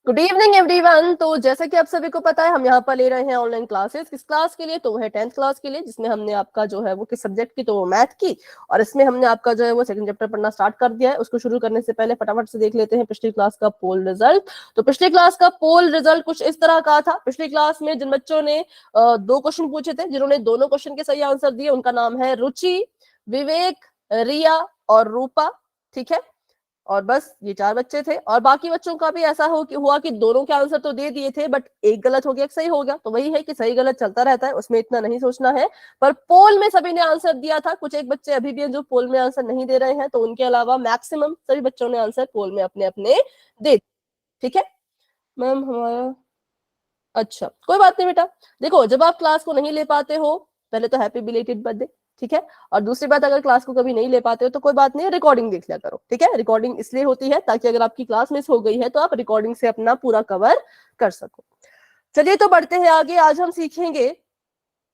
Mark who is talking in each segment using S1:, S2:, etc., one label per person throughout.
S1: Good evening everyone. तो जैसा कि आप सभी को पता है, हम यहाँ पर ले रहे हैं ऑनलाइन क्लासेस। किस क्लास के लिए? तो वो है 10th क्लास के लिए, जिसमें हमने आपका जो है वो किस सब्जेक्ट की, तो वो मैथ की। और इसमें हमने आपका जो है वो सेकंड चैप्टर पढ़ना स्टार्ट कर दिया है। उसको शुरू करने से पहले फटाफट से देख लेते हैं पिछली क्लास का पोल रिजल्ट। तो पिछली क्लास का पोल रिजल्ट कुछ इस तरह का था। पिछली क्लास में जिन बच्चों ने 2 क्वेश्चन पूछे थे, जिन्होंने दोनों क्वेश्चन के सही आंसर दिए, उनका नाम है रुचि, विवेक, रिया और रूपा। ठीक है, और बस ये 4 बच्चे थे। और बाकी बच्चों का भी ऐसा हुआ कि दोनों के आंसर तो दे दिए थे, बट एक गलत हो गया, एक सही हो गया। तो वही है कि सही गलत चलता रहता है, उसमें इतना नहीं सोचना है। पर पोल में सभी ने आंसर दिया था। कुछ एक बच्चे अभी भी हैं जो पोल में आंसर नहीं दे रहे हैं, तो उनके अलावा मैक्सिमम सभी बच्चों ने आंसर पोल में अपने अपने दे। ठीक है मैम, हमारा अच्छा कोई बात नहीं बेटा। देखो, जब आप क्लास को नहीं ले पाते हो, पहले तो हैप्पी बिलेटेड बर्थडे। ठीक है, और दूसरी बात, अगर क्लास को कभी नहीं ले पाते हो तो कोई बात नहीं, रिकॉर्डिंग देख लिया करो। ठीक है, रिकॉर्डिंग इसलिए होती है ताकि अगर आपकी क्लास मिस हो गई है तो आप रिकॉर्डिंग से अपना पूरा कवर कर सको। चलिए तो बढ़ते हैं आगे। आज हम सीखेंगे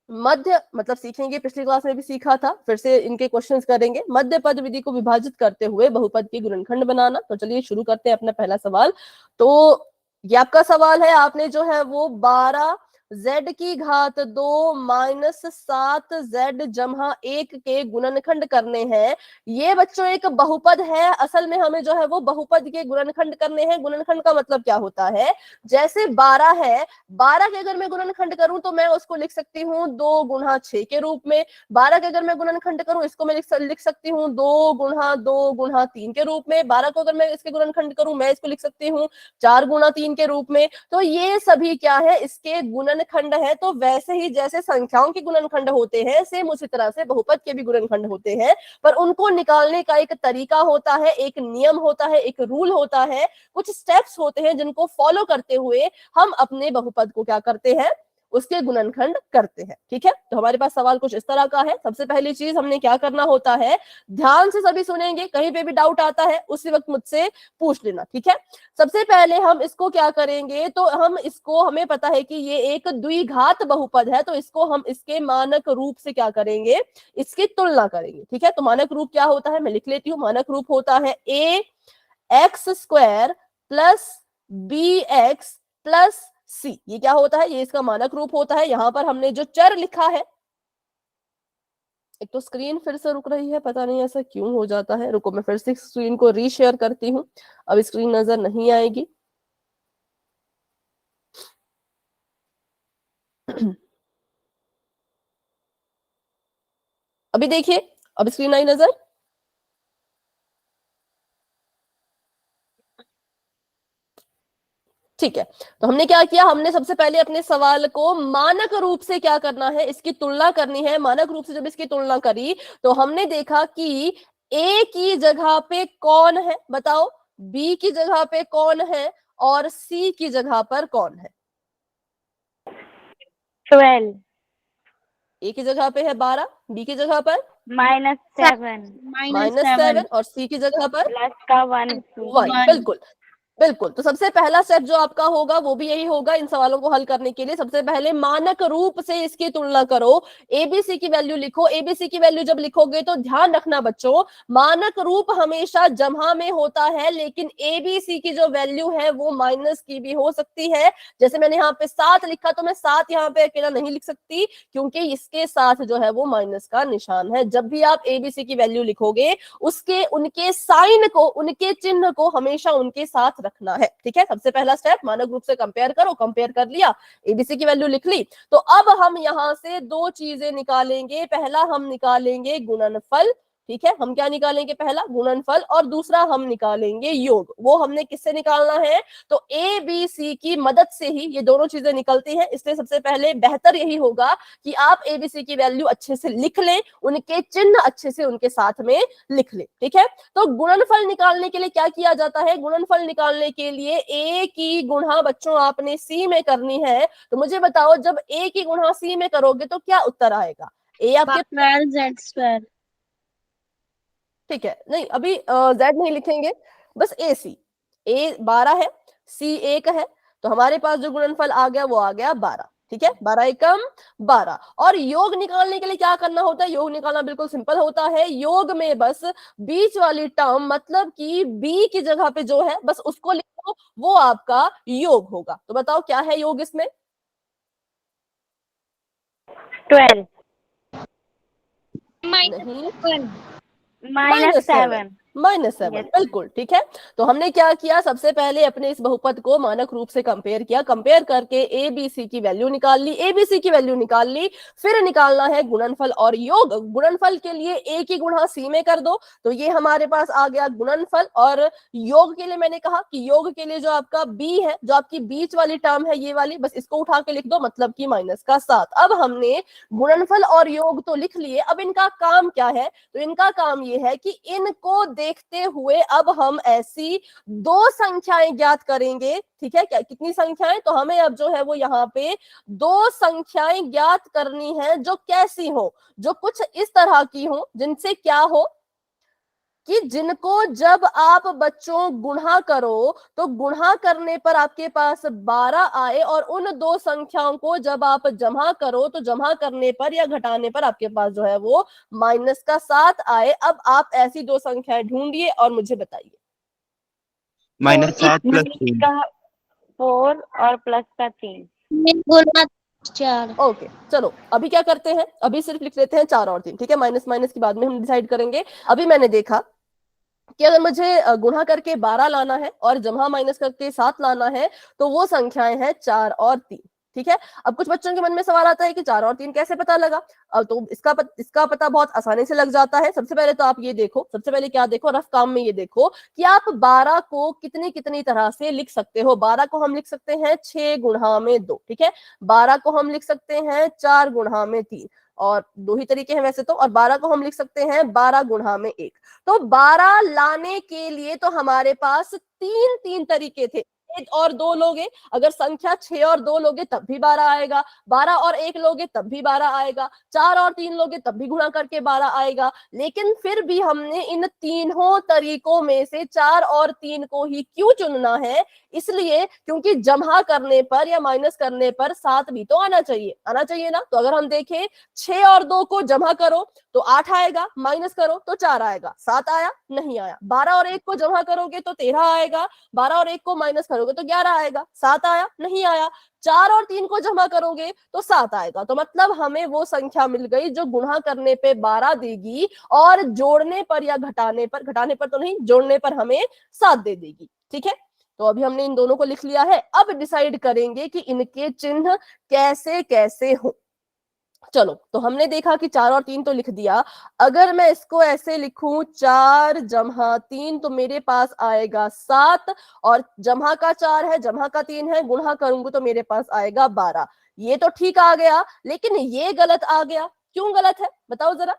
S1: मध्य, मतलब सीखेंगे, पिछली क्लास में भी सीखा था, फिर से इनके क्वेश्चंस करेंगे। मध्य पद विधि को विभाजित करते हुए बहुपद के गुणनखंड बनाना। तो चलिए शुरू करते हैं अपना पहला सवाल। तो ये आपका सवाल है, आपने जो है वो 12z² माइनस 7z जमा 1 के गुणनखंड करने हैं। ये बच्चों एक बहुपद है। असल में हमें जो है वो बहुपद के गुणनखंड करने हैं। गुणनखंड का मतलब क्या होता है? जैसे 12 है, 12 के अगर मैं गुणनखंड करूं तो मैं उसको लिख सकती हूँ 2 गुणा 6 के रूप में। 12 के अगर मैं गुणनखंड करूं, इसको मैं लिख सकती हूँ 2 गुणा 2 गुणा 3 के रूप में। 12 को अगर मैं इसके गुणनखंड करूं, मैं इसको लिख सकती हूँ 4 गुणा 3 के रूप में। तो ये सभी क्या है? इसके गुणनखंड है। तो वैसे ही जैसे संख्याओं के गुणनखंड होते हैं, सेम उसी तरह से बहुपद के भी गुणनखंड होते हैं। पर उनको निकालने का एक तरीका होता है, एक नियम होता है, एक रूल होता है, कुछ स्टेप्स होते हैं जिनको फॉलो करते हुए हम अपने बहुपद को क्या करते हैं? उसके गुणनखंड करते हैं। ठीक है, तो हमारे पास सवाल कुछ इस तरह का है। सबसे पहली चीज हमने क्या करना होता है, ध्यान से सभी सुनेंगे, कहीं पे भी डाउट आता है उसी वक्त मुझसे पूछ लेना। ठीक है, सबसे पहले हम इसको क्या करेंगे, तो हम इसको, हमें पता है कि ये एक द्विघात बहुपद है, तो इसको हम इसके मानक रूप से क्या करेंगे? इसकी तुलना करेंगे। ठीक है, तो मानक रूप क्या होता है, मैं लिख लेती हूँ। मानक रूप होता है ax² plus bx plus c। ये क्या होता है? ये इसका मानक रूप होता है। यहां पर हमने जो चर लिखा है, एक तो स्क्रीन फिर से रुक रही है, पता नहीं ऐसा क्यों हो जाता है। रुको, मैं फिर से स्क्रीन को रीशेयर करती हूँ। अब स्क्रीन नजर नहीं आएगी। अभी देखिए, अब स्क्रीन आई नजर? ठीक है, तो हमने क्या किया, हमने सबसे पहले अपने सवाल को मानक रूप से क्या करना है, इसकी तुलना करनी है। मानक रूप से जब इसकी तुलना करी तो हमने देखा कि ए की जगह पे कौन है, बताओ, बी की जगह पे कौन है और सी की जगह पर कौन है?
S2: 12
S1: ए की जगह पे है 12, बी की जगह पर
S2: -7
S1: -7 और सी की जगह पर
S2: प्लस का 1
S1: 1। बिल्कुल बिल्कुल। तो सबसे पहला स्टेप जो आपका होगा वो भी यही होगा। इन सवालों को हल करने के लिए सबसे पहले मानक रूप से इसकी तुलना करो। एबीसी की वैल्यू लिखो। एबीसी की वैल्यू जब लिखोगे तो ध्यान रखना बच्चों, मानक रूप हमेशा जमा में होता है, लेकिन एबीसी की जो वैल्यू है वो माइनस की भी हो सकती है। जैसे मैंने यहाँ पे 7 लिखा, तो मैं 7 यहाँ पे अकेला नहीं लिख सकती, क्योंकि इसके साथ जो है वो माइनस का निशान है। जब भी आप एबीसी की वैल्यू लिखोगे, उसके उनके साइन को, उनके चिन्ह को हमेशा उनके साथ रखना है। ठीक है, सबसे पहला स्टेप मानक रूप से कंपेयर करो। कंपेयर कर लिया, एबीसी की वैल्यू लिख ली, तो अब हम यहां से 2 चीजें निकालेंगे। पहला हम निकालेंगे गुणनफल। ठीक है, हम क्या निकालेंगे? पहला गुणनफल, और दूसरा हम निकालेंगे योग। वो हमने किससे निकालना है? तो ए बी सी की मदद से ही ये दोनों चीजें निकलती हैं। इसलिए सबसे पहले बेहतर यही होगा कि आप एबीसी की वैल्यू अच्छे से लिख लें, उनके चिन्ह अच्छे से उनके साथ में लिख लें। ठीक है, तो गुणनफल निकालने के लिए क्या किया जाता है? गुणनफल निकालने के लिए ए की गुणा बच्चों आपने सी में करनी है। तो मुझे बताओ, जब ए की गुणा सी में करोगे तो क्या उत्तर आएगा? ए आपके
S2: 12z²।
S1: ठीक है, नहीं अभी जेड नहीं लिखेंगे, बस ए सी। ए 12 है, सी 1 है, तो हमारे पास जो गुणनफल आ गया वो आ गया 12। ठीक है, 12 एकम 12। और योग निकालने के लिए क्या करना होता है? योग निकालना बिल्कुल सिंपल होता है। योग में बस बीच वाली टर्म मतलब कि बी की जगह पे जो है बस उसको लिखो, वो आपका योग होगा। तो बताओ क्या है योग इसमें?
S2: 12
S1: नहीं,
S2: -7
S1: -7
S2: yes
S1: बिल्कुल ठीक है। तो हमने क्या किया, सबसे पहले अपने इस बहुपद को मानक रूप से कंपेयर किया, कंपेयर करके ए बी सी की वैल्यू निकाल ली, ए बी सी की वैल्यू निकाल ली। फिर निकालना है गुणनफल और योग। गुणनफल के लिए ए की गुणा सी में कर दो, तो ये हमारे पास आ गया गुणनफल। और योग के लिए मैंने कहा कि योग के लिए जो आपका बी है, जो आपकी बीच वाली टर्म है ये वाली, बस इसको उठा के लिख दो, मतलब कि -7। अब हमने गुणनफल और योग तो लिख लिए, अब इनका काम क्या है? तो इनका काम ये है कि इनको देखते हुए अब हम ऐसी दो संख्याएं ज्ञात करेंगे। ठीक है, क्या कितनी संख्याएं? तो हमें अब जो है वो यहाँ पे दो संख्याएं ज्ञात करनी है, जो कैसी हो, जो कुछ इस तरह की हो, जिनसे क्या हो कि जिनको जब आप बच्चों गुणा करो तो गुणा करने पर आपके पास 12 आए, और उन दो संख्याओं को जब आप जमा करो तो जमा करने पर या घटाने पर आपके पास जो है वो -7 आए। अब आप ऐसी दो संख्याएं ढूंढिए और मुझे बताइए।
S3: -7 + 3
S2: का 4 और प्लस का 3
S4: गुना 4।
S1: ओके चलो अभी क्या करते हैं, अभी सिर्फ लिख लेते हैं 4 और 3। ठीक है, माइनस माइनस की बाद में हम डिसाइड करेंगे। अभी मैंने देखा कि अगर मुझे गुणा करके 12 लाना है और जमा माइनस करके 7 लाना है, तो वो संख्याएं हैं 4 और 3। ठीक है, अब कुछ बच्चों के मन में सवाल आता है कि 4 और 3 कैसे पता लगा? अब तो इसका पता बहुत आसानी से लग जाता है। सबसे पहले तो आप ये देखो, सबसे पहले क्या देखो, रफ काम में ये देखो कि आप 12 को कितनी कितनी तरह से लिख सकते हो। 12 को हम लिख सकते हैं 6 गुणा में 2। ठीक है, 12 को हम लिख सकते हैं 4 गुणा में 3, और दो ही तरीके हैं वैसे तो। और 12 को हम लिख सकते हैं 12 गुणा में 1। तो 12 लाने के लिए तो हमारे पास तीन तरीके थे। 1 और 2 लोगे, अगर संख्या 6 और 2 लोगे तब भी 12 आएगा, 12 और 1 लोगे तब भी 12 आएगा, 4 और 3 लोगे तब भी गुणा करके 12 आएगा। लेकिन फिर भी हमने इन तीनों तरीकों में से 4 और 3 को ही क्यों चुनना है? इसलिए क्योंकि जमा करने पर या माइनस करने पर 7 भी तो आना चाहिए ना। तो अगर हम देखें 6 और 2 को जमा करो तो 8 आएगा, माइनस करो तो 4 आएगा, 7 आया नहीं आया। 12 और 1 को जमा करोगे तो 13 आएगा, 12 और 1 को माइनस करोगे तो 11 आएगा, 7 आया नहीं आया। 4 और 3 को जमा करोगे तो 7 आएगा। तो मतलब हमें वो संख्या मिल गई जो गुणा करने पे 12 देगी और जोड़ने पर या घटाने पर तो नहीं, जोड़ने पर हमें 7 दे देगी। ठीक है, तो अभी हमने इन दोनों को लिख लिया है। अब डिसाइड करेंगे कि इनके चिन्ह कैसे कैसे हो। चलो, तो हमने देखा कि 4 और 3 तो लिख दिया। अगर मैं इसको ऐसे लिखूं 4 जमा 3, तो मेरे पास आएगा 7, और जमा का 4 है, जमा का 3 है, गुणा करूंगी तो मेरे पास आएगा 12। ये तो ठीक आ गया, लेकिन ये गलत आ गया। क्यों गलत है बताओ जरा?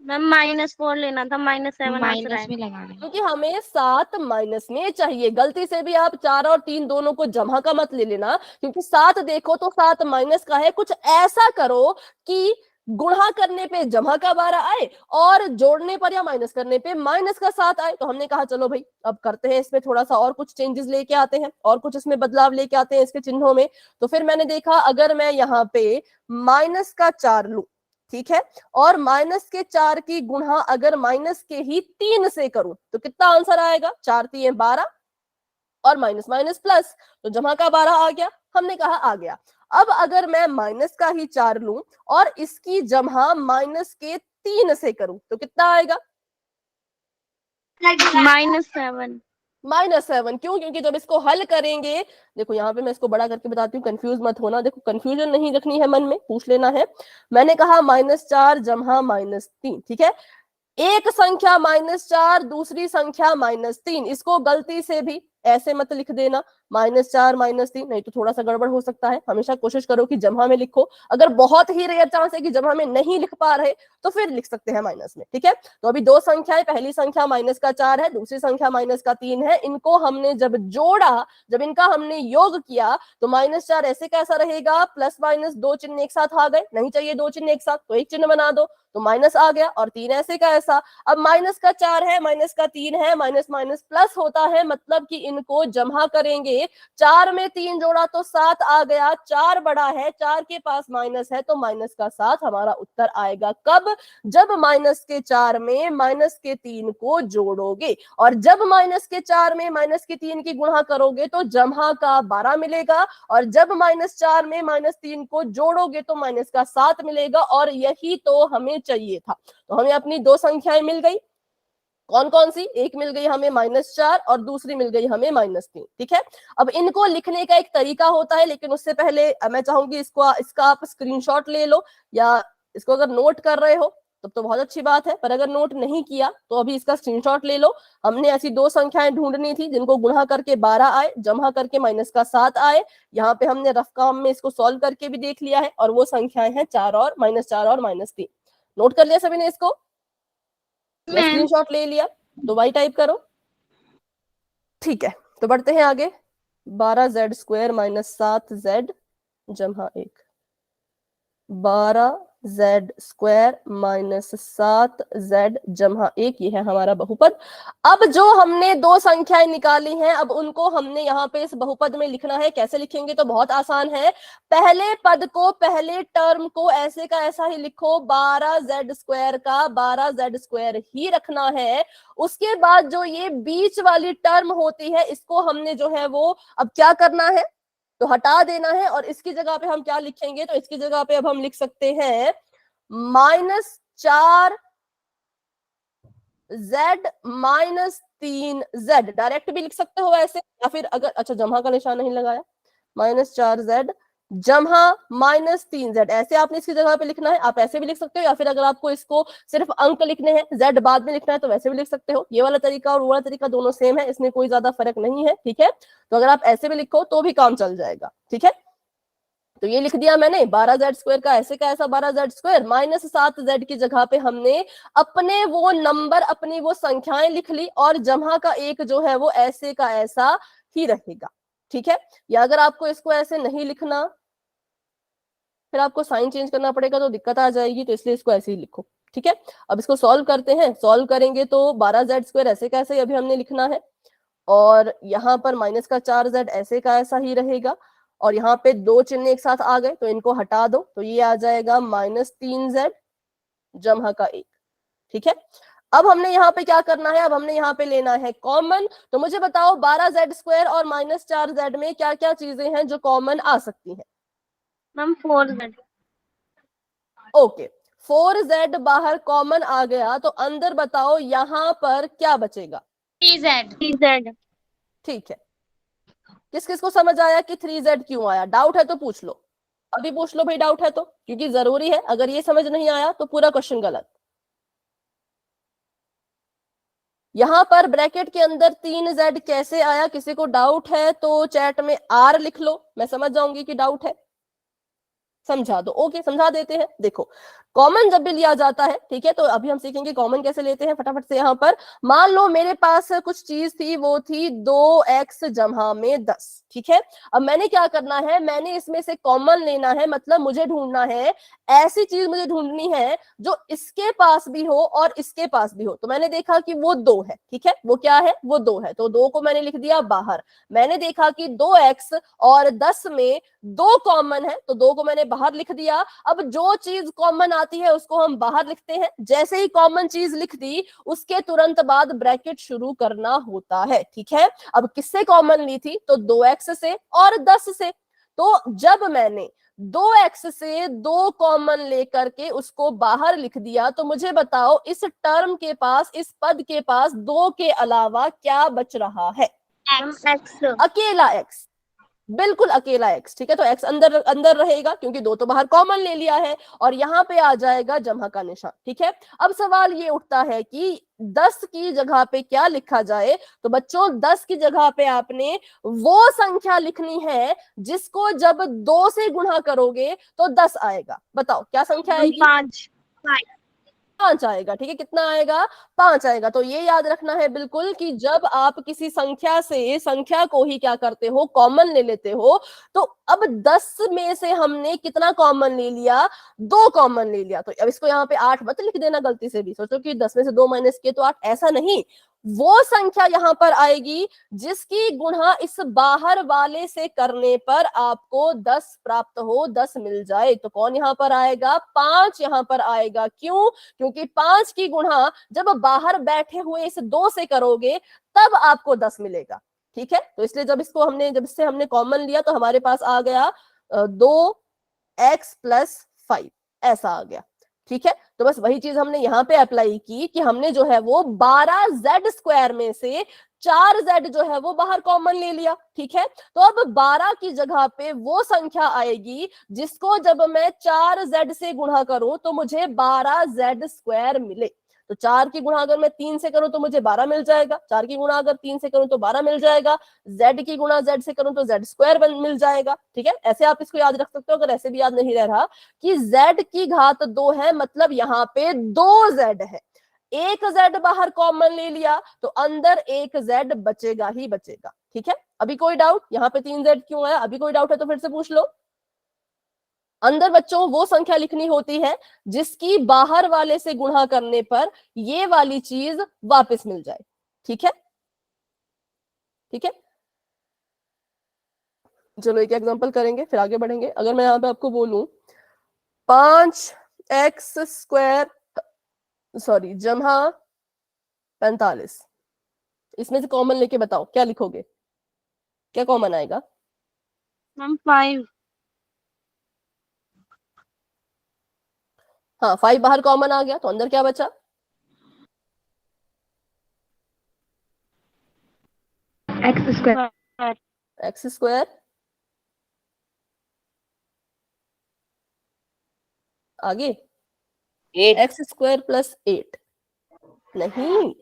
S2: मैम -4 लेना था, -7 आ रहा
S4: माइनस
S2: है।
S4: में लगाना है।
S1: क्योंकि हमें 7 माइनस में चाहिए। गलती से भी आप 4 और 3 दोनों को जमा का मत ले लेना, क्योंकि 7 देखो तो 7 माइनस का है। कुछ ऐसा करो कि गुणा करने पे जमा का 12 आए और जोड़ने पर या माइनस करने पे माइनस का 7 आए। तो हमने कहा चलो भाई अब करते हैं इसमें थोड़ा सा और कुछ चेंजेस लेके आते हैं, और कुछ इसमें बदलाव लेके आते हैं इसके चिन्हों में। तो फिर मैंने देखा अगर मैं यहाँ पे माइनस का 4 लू, ठीक है, और माइनस के 4 की गुणा अगर माइनस के ही 3 से करूं तो कितना आंसर आएगा? 4 3 12, और माइनस माइनस प्लस, तो जमा का 12 आ गया। हमने कहा आ गया। अब अगर मैं माइनस का ही 4 लूं और इसकी जमा माइनस के 3 से करूं तो कितना आएगा?
S2: -7
S1: -7। क्यों? क्योंकि जब इसको हल करेंगे, देखो यहाँ पे मैं इसको बड़ा करके बताती हूँ, कंफ्यूज मत होना। देखो कंफ्यूजन नहीं रखनी है मन में, पूछ लेना है। मैंने कहा -4 जमा -3, ठीक है। एक संख्या -4, दूसरी संख्या -3, इसको गलती से भी ऐसे मत लिख देना -4 -3, नहीं तो थोड़ा सा गड़बड़ हो सकता है। हमेशा कोशिश करो कि जमा में लिखो। अगर बहुत ही रेयर चांस है कि जमा में नहीं लिख पा रहे तो फिर लिख सकते हैं माइनस में। ठीक है, तो अभी दो संख्याएं, पहली संख्या माइनस का 4 है, दूसरी संख्या माइनस का 3 है। इनको हमने जब जोड़ा, जब इनका हमने योग किया तो -4 ऐसे कैसा रहेगा? प्लस माइनस दो चिन्ह एक साथ आ गए, नहीं चाहिए दो चिन्ह एक साथ, तो एक चिन्ह बना दो, तो माइनस आ गया, और 3 ऐसे का ऐसा। अब माइनस का 4 है, माइनस का 3 है, माइनस माइनस प्लस होता है, मतलब कि इनको जमा करेंगे, 4 में 3 जोड़ा तो 7 आ गया, 4 बड़ा है, 4 के पास माइनस है तो माइनस का 7 हमारा उत्तर आएगा। कब? जब माइनस के 4 में माइनस के 3 को जोड़ोगे, और जब माइनस के 4 में माइनस के 3 की गुणा करोगे तो जमा का 12 मिलेगा, और जब -4 में -3 को जोड़ोगे तो माइनस का 7 मिलेगा। और यही तो हमें चाहिए था। तो हमें अपनी दो संख्याएं मिल गई। कौन कौन सी? एक मिल गई हमें -4 और दूसरी मिल गई हमें -3। ठीक है, अब इनको लिखने का एक तरीका होता है, लेकिन उससे पहले मैं चाहूंगी इसका आप स्क्रीनशॉट ले लो, या इसको अगर नोट कर रहे हो तब तो बहुत अच्छी बात है, पर अगर नोट नहीं किया तो अभी इसका स्क्रीनशॉट ले लो। हमने ऐसी दो संख्याएं ढूंढनी थी जिनको गुणा करके 12 आए, जमा करके माइनस का 7 आए। यहाँ पे हमने रफ काम में इसको सॉल्व करके भी देख लिया है, और वो संख्याएं हैं -4 और -3। नोट कर लिया सभी ने इसको? मैं स्क्रीनशॉट ले लिया, तो वाई टाइप करो। ठीक है, तो बढ़ते हैं आगे। 12z² - 7z जमा 1, 12z² - 7z जमा 1, ये है हमारा बहुपद। अब जो हमने दो संख्याएं निकाली हैं, अब उनको हमने यहाँ पे इस बहुपद में लिखना है। कैसे लिखेंगे? तो बहुत आसान है। पहले पद को, पहले टर्म को ऐसे का ऐसा ही लिखो, 12z² का 12z² ही रखना है। उसके बाद जो ये बीच वाली टर्म होती है, इसको हमने जो है वो अब क्या करना है, तो हटा देना है। और इसकी जगह पे हम क्या लिखेंगे? तो इसकी जगह पे अब हम लिख सकते हैं -4z -3z। डायरेक्ट भी लिख सकते हो ऐसे, या फिर अगर अच्छा जमा का निशान नहीं लगाया, -4z जमा -3z, ऐसे आपने इसकी जगह पे लिखना है। आप ऐसे भी लिख सकते हो, या फिर अगर आपको इसको सिर्फ अंक लिखने हैं, z बाद में लिखना है, तो वैसे भी लिख सकते हो। ये वाला तरीका और वो वाला तरीका दोनों सेम है, इसमें कोई ज्यादा फर्क नहीं है। ठीक है, तो अगर आप ऐसे भी लिखो तो भी काम चल जाएगा। ठीक है, तो ये लिख दिया मैंने, 12z² का ऐसे का ऐसा 12z² -7z की जगह पे हमने अपने वो नंबर, अपनी वो संख्याएं लिख ली, और जमा का 1 जो है वो ऐसे का ऐसा ही रहेगा। ठीक है, या अगर आपको इसको ऐसे नहीं लिखना, फिर आपको साइन चेंज करना पड़ेगा तो दिक्कत आ जाएगी, तो इसलिए इसको ऐसे ही लिखो। ठीक है, अब इसको सॉल्व करते हैं। सॉल्व करेंगे तो 12z² ऐसे का ऐसे अभी हमने लिखना है, और यहाँ पर माइनस का 4z ऐसे का ऐसा ही रहेगा, और यहाँ पे दो चिन्ह एक साथ आ गए तो इनको हटा दो, तो ये आ जाएगा -3z जमा का 1। ठीक है, अब हमने यहाँ पे क्या करना है? अब हमने यहाँ पे लेना है कॉमन। तो मुझे बताओ 12z² और -4z में क्या क्या चीजें हैं जो कॉमन आ सकती हैं?
S2: Ma'am 4z।
S1: ओके, 4z बाहर कॉमन आ गया, तो अंदर बताओ यहाँ पर क्या बचेगा?
S2: 3z।
S1: ठीक है, किस किस को समझ आया कि 3z क्यों आया? डाउट है तो पूछ लो, अभी पूछ लो भाई, डाउट है तो, क्योंकि जरूरी है। अगर ये समझ नहीं आया तो पूरा क्वेश्चन गलत। यहां पर ब्रैकेट के अंदर 3z कैसे आया? किसी को डाउट है तो चैट में r लिख लो, मैं समझ जाऊंगी कि डाउट है। समझा दो, ओके समझा देते हैं। देखो, कॉमन जब भी लिया जाता है, ठीक है, तो अभी हम सीखेंगे कॉमन कैसे लेते हैं फटाफट से। यहाँ पर मान लो मेरे पास कुछ चीज थी, वो थी 2x जमा में 10। ठीक है, अब मैंने क्या करना है? मैंने इसमें से कॉमन लेना है, मतलब मुझे ढूंढना है, ऐसी चीज मुझे ढूंढनी है जो इसके पास भी हो और इसके पास भी हो। तो मैंने देखा कि वो 2 है। ठीक है, वो क्या है? वो 2 है, तो 2 को मैंने लिख दिया बाहर। मैंने देखा कि 2x और 10 में 2 कॉमन है, तो 2 को मैंने बाहर लिख दिया। अब जो चीज कॉमन आती है उसको हम बाहर लिखते हैं। जैसे ही कॉमन चीज लिख दी, उसके तुरंत बाद ब्रैकेट शुरू करना होता है। ठीक है, अब किससे कॉमन ली थी? तो 2x से और 10 से। तो जब मैंने 2x से 2 कॉमन लेकर के उसको बाहर लिख दिया, तो मुझे बताओ इस टर्म के पास, इस पद के पास 2 के अलावा क्या बच रहा है?
S2: x।
S1: अकेला x, बिल्कुल अकेला x। ठीक है, तो x अंदर अंदर रहेगा क्योंकि 2 तो बाहर कॉमन ले लिया है, और यहाँ पे आ जाएगा जमा का निशान। ठीक है, अब सवाल ये उठता है कि 10 की जगह पे क्या लिखा जाए? तो बच्चों 10 की जगह पे आपने वो संख्या लिखनी है जिसको जब 2 से गुणा करोगे तो 10 आएगा। बताओ क्या संख्या आएगी?
S2: 5
S1: 5 आएगा। ठीक है, कितना आएगा? 5 आएगा। तो ये याद रखना है बिल्कुल कि जब आप किसी संख्या से संख्या को ही क्या करते हो? कॉमन ले लेते हो। तो अब 10 में से हमने कितना कॉमन ले लिया? 2 कॉमन ले लिया। तो अब इसको यहाँ पे 8 मत लिख देना गलती से भी। सोचो कि 10 में से 2 माइनस किए तो 8, ऐसा नहीं। वो संख्या यहाँ पर आएगी जिसकी गुणा इस बाहर वाले से करने पर आपको 10 प्राप्त हो, 10 मिल जाए। तो कौन यहाँ पर आएगा? 5 यहाँ पर आएगा। क्यों? क्योंकि 5 की गुणा जब बाहर बैठे हुए इस 2 से करोगे तब आपको 10 मिलेगा। ठीक है, तो इसलिए जब इससे हमने कॉमन लिया तो हमारे पास आ गया 2x+5 ऐसा आ गया। ठीक है, तो बस वही चीज हमने यहाँ पे अप्लाई की कि हमने जो है वो 12z² में से 4z जो है वो बाहर कॉमन ले लिया। ठीक है, तो अब 12 की जगह पे वो संख्या आएगी जिसको जब मैं 4z से गुणा करूं तो मुझे 12z² मिले। तो 4 की गुणा अगर मैं 3 से करूं तो मुझे 12 मिल जाएगा, 4 की गुणा अगर 3 से करूं तो 12 मिल जाएगा, z की गुणा z से करूं तो z² मिल जाएगा। ठीक है, ऐसे आप इसको याद रख सकते हो। अगर ऐसे भी याद नहीं रह रहा कि z की घात 2 है मतलब यहाँ पे 2z है, एक z बाहर कॉमन ले लिया तो अंदर एक z बचेगा ही बचेगा। ठीक है, अभी कोई डाउट? यहाँ पे 3z क्यों आया? अभी कोई डाउट है तो फिर से पूछ लो। अंदर बच्चों वो संख्या लिखनी होती है जिसकी बाहर वाले से गुणा करने पर ये वाली चीज वापस मिल जाए। ठीक है, ठीक है, चलो एक एग्जांपल करेंगे फिर आगे बढ़ेंगे। अगर मैं यहाँ पे आपको बोलूं 5x² सॉरी जमा 45, इसमें से कॉमन लेके बताओ क्या लिखोगे, क्या कॉमन आएगा?
S2: मैम 5।
S1: हाँ 5 बाहर कॉमन आ गया तो अंदर क्या बचा?
S2: x²।
S1: x²। आगे 8x² + 8 नहीं,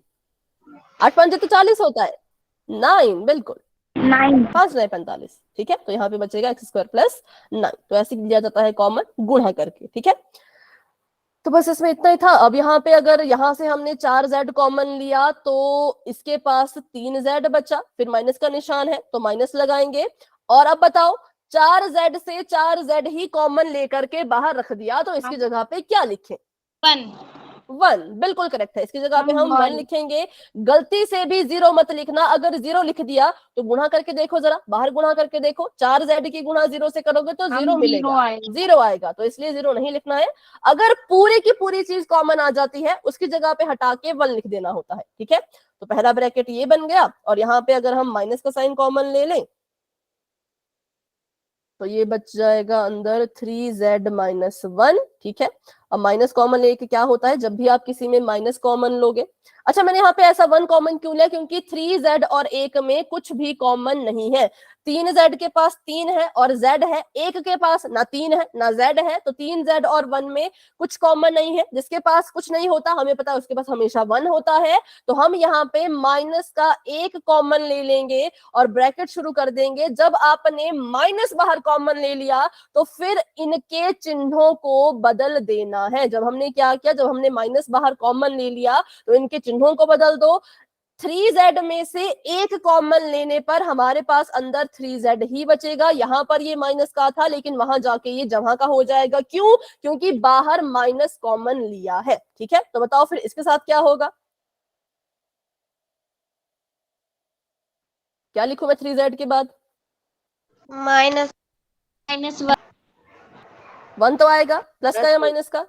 S1: 8 5 तो 40 होता है। 9 बिल्कुल,
S2: 9।
S1: 5 9 45। ठीक है, तो यहाँ पे बचेगा x² + 9। तो ऐसे लिया जाता है कॉमन गुणा करके। ठीक है, तो बस इसमें इतना ही था। अब यहाँ पे अगर यहाँ से हमने 4z कॉमन लिया तो इसके पास 3z बचा, फिर माइनस का निशान है तो माइनस लगाएंगे। और अब बताओ 4z से 4z ही कॉमन लेकर के बाहर रख दिया तो इसकी जगह पे क्या लिखें?
S4: 1।
S1: 1 बिल्कुल करेक्ट है। इसकी जगह पे हम 1
S2: 1
S1: लिखेंगे। गलती से भी 0 मत लिखना। अगर 0 लिख दिया तो गुणा करके देखो, जरा बाहर गुणा करके देखो। 4z की गुणा 0 से करोगे तो 0 मिलेगा, 0 आएगा, तो इसलिए 0 नहीं लिखना है। अगर पूरी की पूरी चीज कॉमन आ जाती है उसकी जगह पे हटा के 1 लिख देना होता है। ठीक है, तो पहला ब्रैकेट ये बन गया और यहाँ पे अगर हम माइनस का साइन कॉमन ले लें तो ये बच जाएगा अंदर 3z-1। ठीक है, अब माइनस कॉमन लेके क्या होता है जब भी आप किसी में माइनस कॉमन लोगे? अच्छा, मैंने यहाँ पे ऐसा 1 कॉमन क्यों लिया? क्योंकि 3z और 1 में कुछ भी कॉमन नहीं है। 3z के पास 3 है और z है, 1 के पास ना 3 है ना z है, तो 3z और 1 में कुछ कॉमन नहीं है। जिसके पास कुछ नहीं होता हमें पता है उसके पास हमेशा 1 होता है। तो हम यहाँ पे माइनस का 1 कॉमन ले लेंगे और ब्रैकेट शुरू कर देंगे। जब आपने माइनस बाहर कॉमन ले लिया तो फिर इनके चिन्हों को बदल देना है। जब हमने क्या किया, जब हमने माइनस बाहर कॉमन ले लिया तो इनके चिन्हों को बदल दो। 3z में से 1 कॉमन लेने पर हमारे पास अंदर 3z ही बचेगा। यहां पर ये माइनस का था लेकिन वहां जाके ये जमा का हो जाएगा। क्यों? क्योंकि बाहर माइनस कॉमन लिया है। ठीक है, तो बताओ फिर इसके साथ क्या होगा? क्या लिखूं मैं 3z के बाद?
S4: -1
S1: 1 तो आएगा, प्लस का या माइनस का?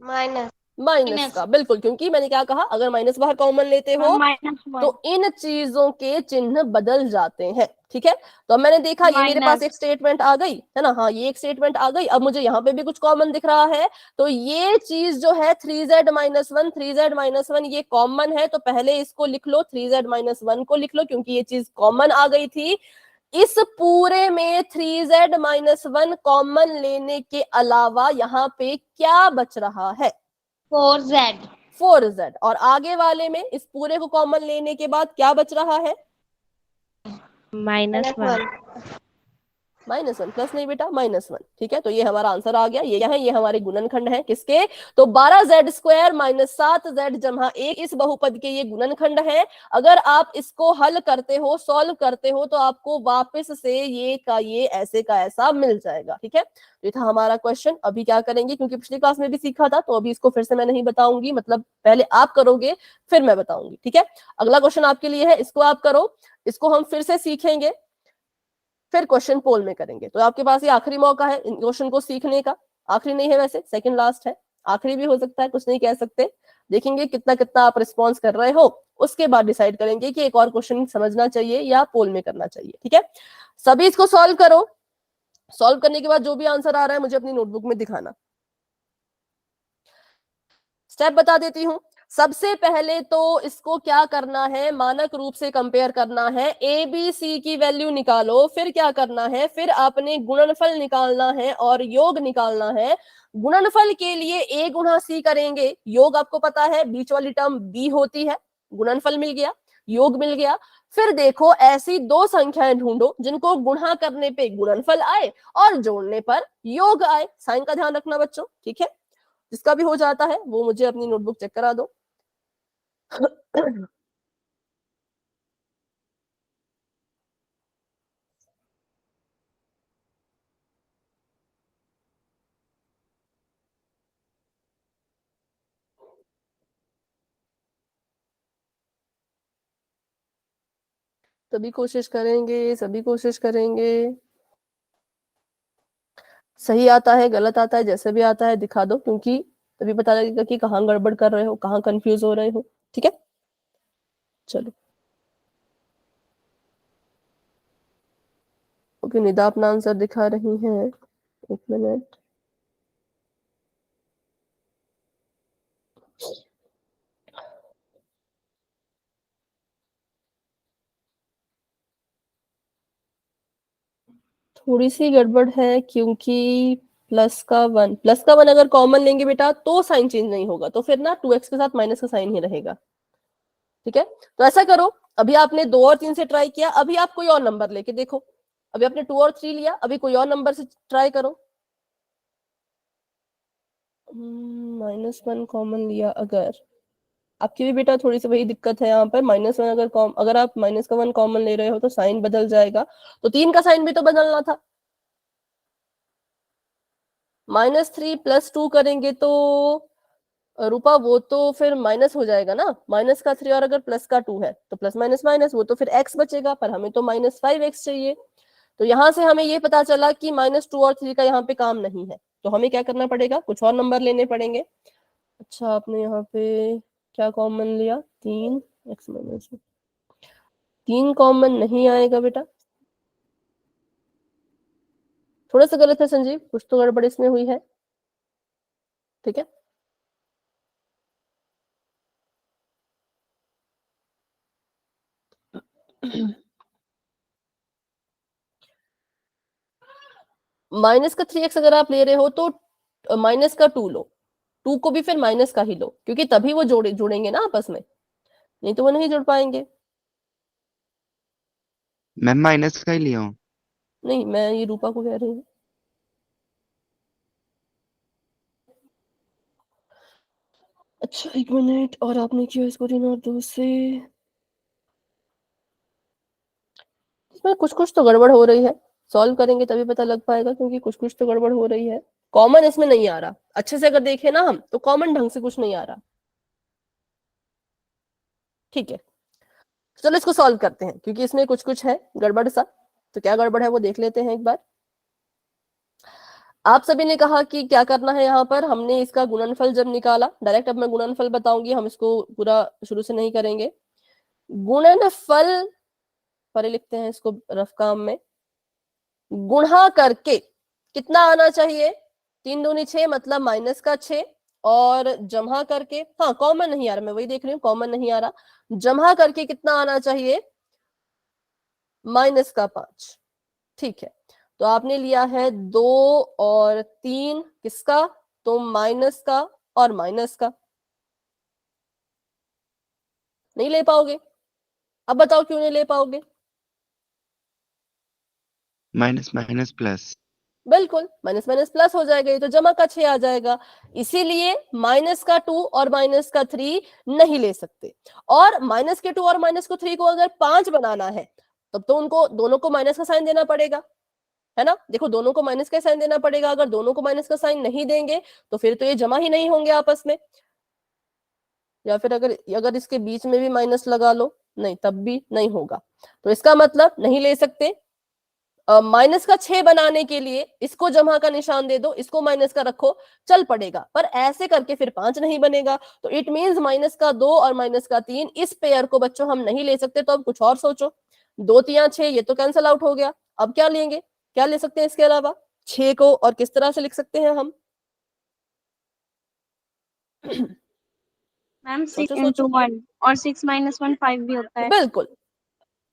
S4: माइनस
S1: माइनस का, बिल्कुल। क्योंकि मैंने क्या कहा, अगर माइनस बाहर कॉमन लेते हो
S2: -1
S1: तो इन चीजों के चिन्ह बदल जाते हैं। ठीक है, तो अब मैंने देखा ये मेरे पास एक स्टेटमेंट आ गई है ना। हाँ, ये एक स्टेटमेंट आ गई। अब मुझे यहाँ पे भी कुछ कॉमन दिख रहा है तो ये चीज जो है 3z-1 ये कॉमन है। तो पहले इसको लिख लो, 3z-1 को लिख लो क्योंकि ये चीज कॉमन आ गई थी। इस पूरे में 3z-1 कॉमन लेने के अलावा यहाँ पे क्या बच रहा है?
S4: 4z
S1: 4z। और आगे वाले में इस पूरे को कॉमन लेने के बाद क्या बच रहा है?
S2: -1।
S1: -1 प्लस नहीं बेटा -1। ठीक है, तो ये हमारा आंसर आ गया। ये क्या है? ये हमारे गुणनखंड है किसके? तो 12z² - 7z जमा 1 इस बहुपद के ये गुणनखंड है। अगर आप इसको हल करते हो, सॉल्व करते हो, तो आपको वापस से ये का ये ऐसे का ऐसा मिल जाएगा। ठीक है, तो ये था हमारा क्वेश्चन। अभी क्या करेंगे, क्योंकि पिछली क्लास में भी सीखा था, तो अभी इसको फिर से मैं नहीं बताऊंगी, मतलब पहले आप करोगे फिर मैं बताऊंगी। ठीक है, अगला क्वेश्चन आपके लिए है, इसको आप करो, इसको हम फिर से सीखेंगे, फिर क्वेश्चन पोल में करेंगे। तो आपके पास ये आखिरी मौका है इन क्वेश्चन को सीखने का। आखिरी नहीं है वैसे, सेकंड लास्ट है, आखिरी भी हो सकता है, कुछ नहीं कह सकते। देखेंगे कितना कितना आप रिस्पॉन्स कर रहे हो, उसके बाद डिसाइड करेंगे कि एक और क्वेश्चन समझना चाहिए या पोल में करना चाहिए। ठीक है, सभी इसको सॉल्व करो। सॉल्व करने के बाद जो भी आंसर आ रहा है मुझे अपनी नोटबुक में दिखाना। स्टेप बता देती हूं। सबसे पहले तो इसको क्या करना है, मानक रूप से कंपेयर करना है। ए बी सी की वैल्यू निकालो, फिर क्या करना है, फिर आपने गुणनफल निकालना है और योग निकालना है। गुणनफल के लिए ए गुणा सी करेंगे, योग आपको पता है बीच वाली टर्म बी होती है। गुणनफल मिल गया, योग मिल गया। फिर देखो ऐसी दो संख्याएं ढूंढो जिनको गुणा करने पे गुणनफल आए और जोड़ने पर योग आए। साइन का ध्यान रखना बच्चों, ठीक है। जिसका भी हो जाता है वो मुझे अपनी नोटबुक चेक करा दो। सभी कोशिश करेंगे, सभी कोशिश करेंगे। सही आता है गलत आता है जैसे भी आता है दिखा दो, क्योंकि तभी पता लगेगा कि कहाँ गड़बड़ कर रहे हो, कहाँ कंफ्यूज हो रहे हो। ठीक है, चलो। ओके, निदा अपना आंसर दिखा रही हैं, 1 मिनट। थोड़ी सी गड़बड़ है, क्योंकि +1 अगर कॉमन लेंगे बेटा तो साइन चेंज नहीं होगा, तो फिर ना 2x के साथ माइनस का साइन ही रहेगा। ठीक है, तो ऐसा करो, अभी आपने 2 और 3 से ट्राई किया, अभी आप कोई और नंबर लेके देखो। अभी आपने 2 और 3 लिया, अभी कोई और नंबर से ट्राई करो। -1 कॉमन लिया अगर, आपकी भी बेटा थोड़ी सी वही दिक्कत है यहाँ पर। -1 अगर आप -1 कॉमन ले रहे हो तो साइन बदल जाएगा, तो 3 का साइन भी तो बदलना था। -3 +2 करेंगे तो रूपा वो तो फिर माइनस हो जाएगा ना, -3 और अगर +2 है तो प्लस माइनस माइनस, वो तो फिर x बचेगा, पर हमें तो -5x चाहिए। तो यहां से हमें ये पता चला कि -2 और 3 का यहाँ पे काम नहीं है, तो हमें क्या करना पड़ेगा, कुछ और नंबर लेने पड़ेंगे। अच्छा, आपने यहाँ पे क्या कॉमन लिया, 3 कॉमन नहीं आएगा बेटा, थोड़ा सा गलत है संजीव, कुछ तो गड़बड़ इसमें हुई है। ठीक है, -3x अगर आप ले रहे हो तो -2 लो, 2 को भी फिर माइनस का ही लो, क्योंकि तभी वो जुड़ेंगे ना आपस में, नहीं तो वो नहीं जुड़ पाएंगे।
S3: मैम माइनस का ही लिया हूँ।
S1: नहीं, मैं ये रूपा को कह रही हूँ। अच्छा 1 मिनट, और आपने किया इसको 3 और 2 से, इसमें कुछ कुछ तो गड़बड़ हो रही है। सॉल्व करेंगे तभी पता लग पाएगा, क्योंकि कुछ कुछ तो गड़बड़ हो रही है। कॉमन इसमें नहीं आ रहा, अच्छे से अगर देखें ना हम तो कॉमन ढंग से कुछ नहीं आ रहा। ठीक है, चलो इसको सॉल्व करते हैं, क्योंकि इसमें कुछ कुछ है गड़बड़ सा। तो क्या गड़बड़ है वो देख लेते हैं एक बार। आप सभी ने कहा कि क्या करना है, यहाँ पर हमने इसका गुणनफल जब निकाला, डायरेक्ट अब मैं गुणनफल बताऊंगी, हम इसको पूरा शुरू से नहीं करेंगे। गुणनफल पर लिखते हैं इसको रफ काम में, गुणा करके कितना आना चाहिए, 3 दूनी 6 मतलब -6, और जमा करके, हाँ कॉमन नहीं आ रहा, मैं वही देख रही हूँ कॉमन नहीं आ रहा, जमा करके कितना आना चाहिए, -5। ठीक है, तो आपने लिया है 2 और 3 किसका, तो माइनस का और माइनस का, नहीं ले पाओगे। अब बताओ क्यों नहीं ले पाओगे,
S3: माइनस माइनस प्लस।
S1: बिल्कुल, माइनस माइनस प्लस हो जाएगा, ये तो जमा का 6 आ जाएगा। इसीलिए माइनस का 2 और माइनस का 3 नहीं ले सकते। और माइनस के 2 और माइनस को 3 को अगर 5 बनाना है तब तो उनको दोनों को माइनस का साइन देना पड़ेगा, है ना। देखो दोनों को माइनस का साइन देना पड़ेगा, अगर दोनों को माइनस का साइन नहीं देंगे तो फिर तो ये जमा ही नहीं होंगे आपस में। या फिर अगर अगर इसके बीच में भी माइनस लगा लो, नहीं तब भी नहीं होगा। तो इसका मतलब नहीं ले सकते। माइनस का 6 बनाने के लिए इसको जमा का निशान दे दो, इसको माइनस का रखो, चल पड़ेगा। पर ऐसे करके फिर 5 नहीं बनेगा। तो इट मींस माइनस का 2 और माइनस का 3 इस पेयर को बच्चों हम नहीं ले सकते। तो अब कुछ और सोचो। 2 3 6 ये तो कैंसिल आउट हो गया। अब क्या लेंगे, क्या ले सकते हैं इसके अलावा? 6 को और किस तरह से लिख सकते हैं हम?
S2: मैम 6
S1: सोचो
S2: into
S1: सोचो।
S2: 1 और 6 minus 1 5 भी होता है।
S1: बिल्कुल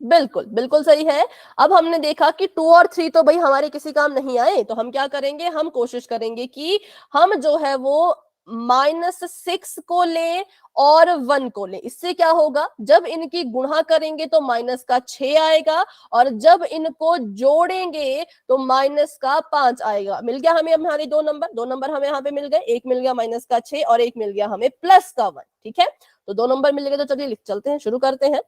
S1: बिल्कुल बिल्कुल सही है। अब हमने देखा कि 2 और 3 तो भाई हमारे किसी काम नहीं आए, तो हम क्या करेंगे, हम कोशिश करेंगे कि हम जो है वो -6 को ले और 1 को ले। इससे क्या होगा, जब इनकी गुणा करेंगे तो माइनस का 6 आएगा और जब इनको जोड़ेंगे तो माइनस का 5 आएगा। मिल गया हमें हमारे दो नंबर हमें यहाँ पे मिल गए। एक मिल गया माइनस का 6 और एक मिल गया हमें प्लस का 1। ठीक है, तो 2 नंबर मिल गए। तो चलिए लिख चलते हैं, शुरू करते हैं।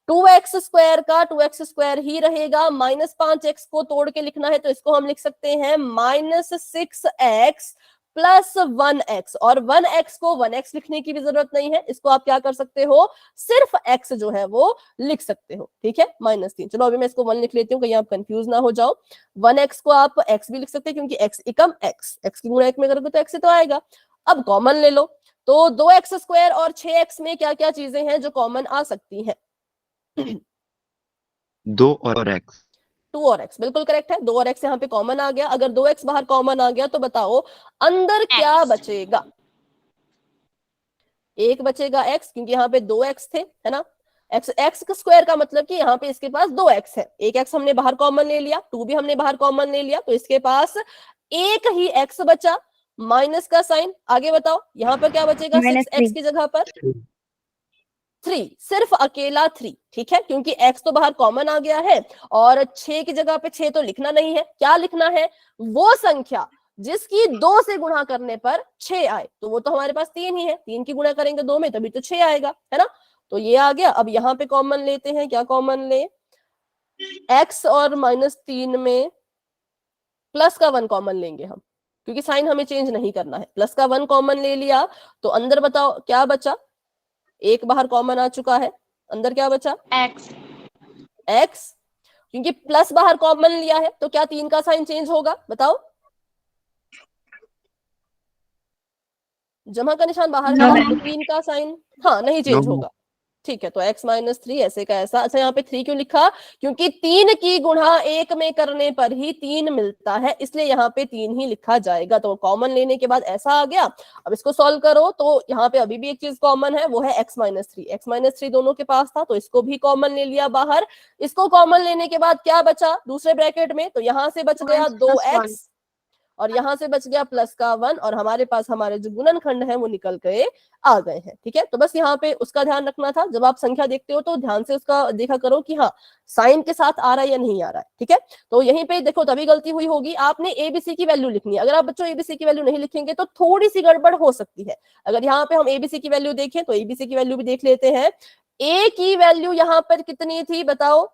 S1: 2x स्क्वायर का 2x स्क्वायर ही रहेगा। -5x को तोड़ के लिखना है तो इसको हम लिख सकते हैं -6x प्लस 1x। और 1x को 1x लिखने की भी जरूरत नहीं है, इसको आप क्या कर सकते हो, सिर्फ x जो है वो लिख सकते हो। ठीक है, -3। चलो अभी मैं इसको 1 लिख लेती हूँ, कहीं आप कंफ्यूज ना हो जाओ। 1x को आप x भी लिख सकते हैं क्योंकि x एकम x की गुणा 1 में करोगे तो x ही तो आएगा। अब कॉमन ले लो, तो 2x स्क्वायर और 6x में क्या क्या चीजें हैं जो कॉमन आ सकती हैं?
S3: 2 और x।
S1: 2 और x बिल्कुल करेक्ट है। 2 और x यहाँ पे कॉमन आ गया। अगर 2x बाहर कॉमन आ गया तो बताओ अंदर क्या बचेगा? एक बचेगा x, क्योंकि यहाँ पे 2x थे, है ना। x स्क्वायर का मतलब कि यहाँ पे इसके पास 2x है। एक x हमने बाहर कॉमन ले लिया, 2 भी हमने बाहर कॉमन ले लिया, तो इसके पास एक ही x बचा, माइनस का साइन। आगे बताओ यहाँ पर क्या बचेगा 6x की जगह पर? 3, सिर्फ अकेला 3। ठीक है, क्योंकि x तो बाहर कॉमन आ गया है और 6 की जगह पे 6 तो लिखना नहीं है। क्या लिखना है, वो संख्या जिसकी 2 से गुणा करने पर 6 आए। तो वो तो हमारे पास 3 ही है, 3 की गुणा करेंगे 2 में तभी तो 6 आएगा, है ना। तो ये आ गया। अब यहाँ पे कॉमन लेते हैं, क्या कॉमन ले, x और -3 में प्लस का 1 कॉमन लेंगे हम, क्योंकि साइन हमें चेंज नहीं करना है। प्लस का 1 कॉमन ले लिया तो अंदर बताओ क्या बचा? एक बाहर कॉमन आ चुका है, अंदर क्या बचा? x। क्योंकि प्लस बाहर कॉमन लिया है तो क्या 3 का साइन चेंज होगा, बताओ? जमा का निशान बाहर का है तो 3 का साइन हाँ नहीं चेंज होगा। ठीक है, तो x -3 ऐसे का ऐसा। अच्छा यहाँ पे 3 क्यों लिखा? क्योंकि 3 की गुणा 1 में करने पर ही 3 मिलता है, इसलिए यहाँ पे 3 ही लिखा जाएगा। तो कॉमन लेने के बाद ऐसा आ गया। अब इसको सॉल्व करो तो यहाँ पे अभी भी एक चीज कॉमन है, वो है x -3 दोनों के पास था तो इसको भी कॉमन ले लिया बाहर। इसको कॉमन लेने के बाद क्या बचा दूसरे ब्रैकेट में? तो यहाँ से बच गया 2x और यहां से बच गया प्लस का 1 और हमारे पास हमारे जो गुणनखंड है वो निकल के आ गए हैं। ठीक है, तो बस यहाँ पे उसका ध्यान रखना था। जब आप संख्या देखते हो तो ध्यान से उसका देखा करो कि हाँ साइन के साथ आ रहा है या नहीं आ रहा है। ठीक है, तो यहीं पे देखो तभी गलती हुई होगी, आपने एबीसी की वैल्यू लिखनी है। अगर आप बच्चों एबीसी की वैल्यू नहीं लिखेंगे तो थोड़ी सी गड़बड़ हो सकती है। अगर यहाँ पे हम एबीसी की वैल्यू देखें तो एबीसी की वैल्यू भी देख लेते हैं। ए की वैल्यू यहाँ पर कितनी थी बताओ?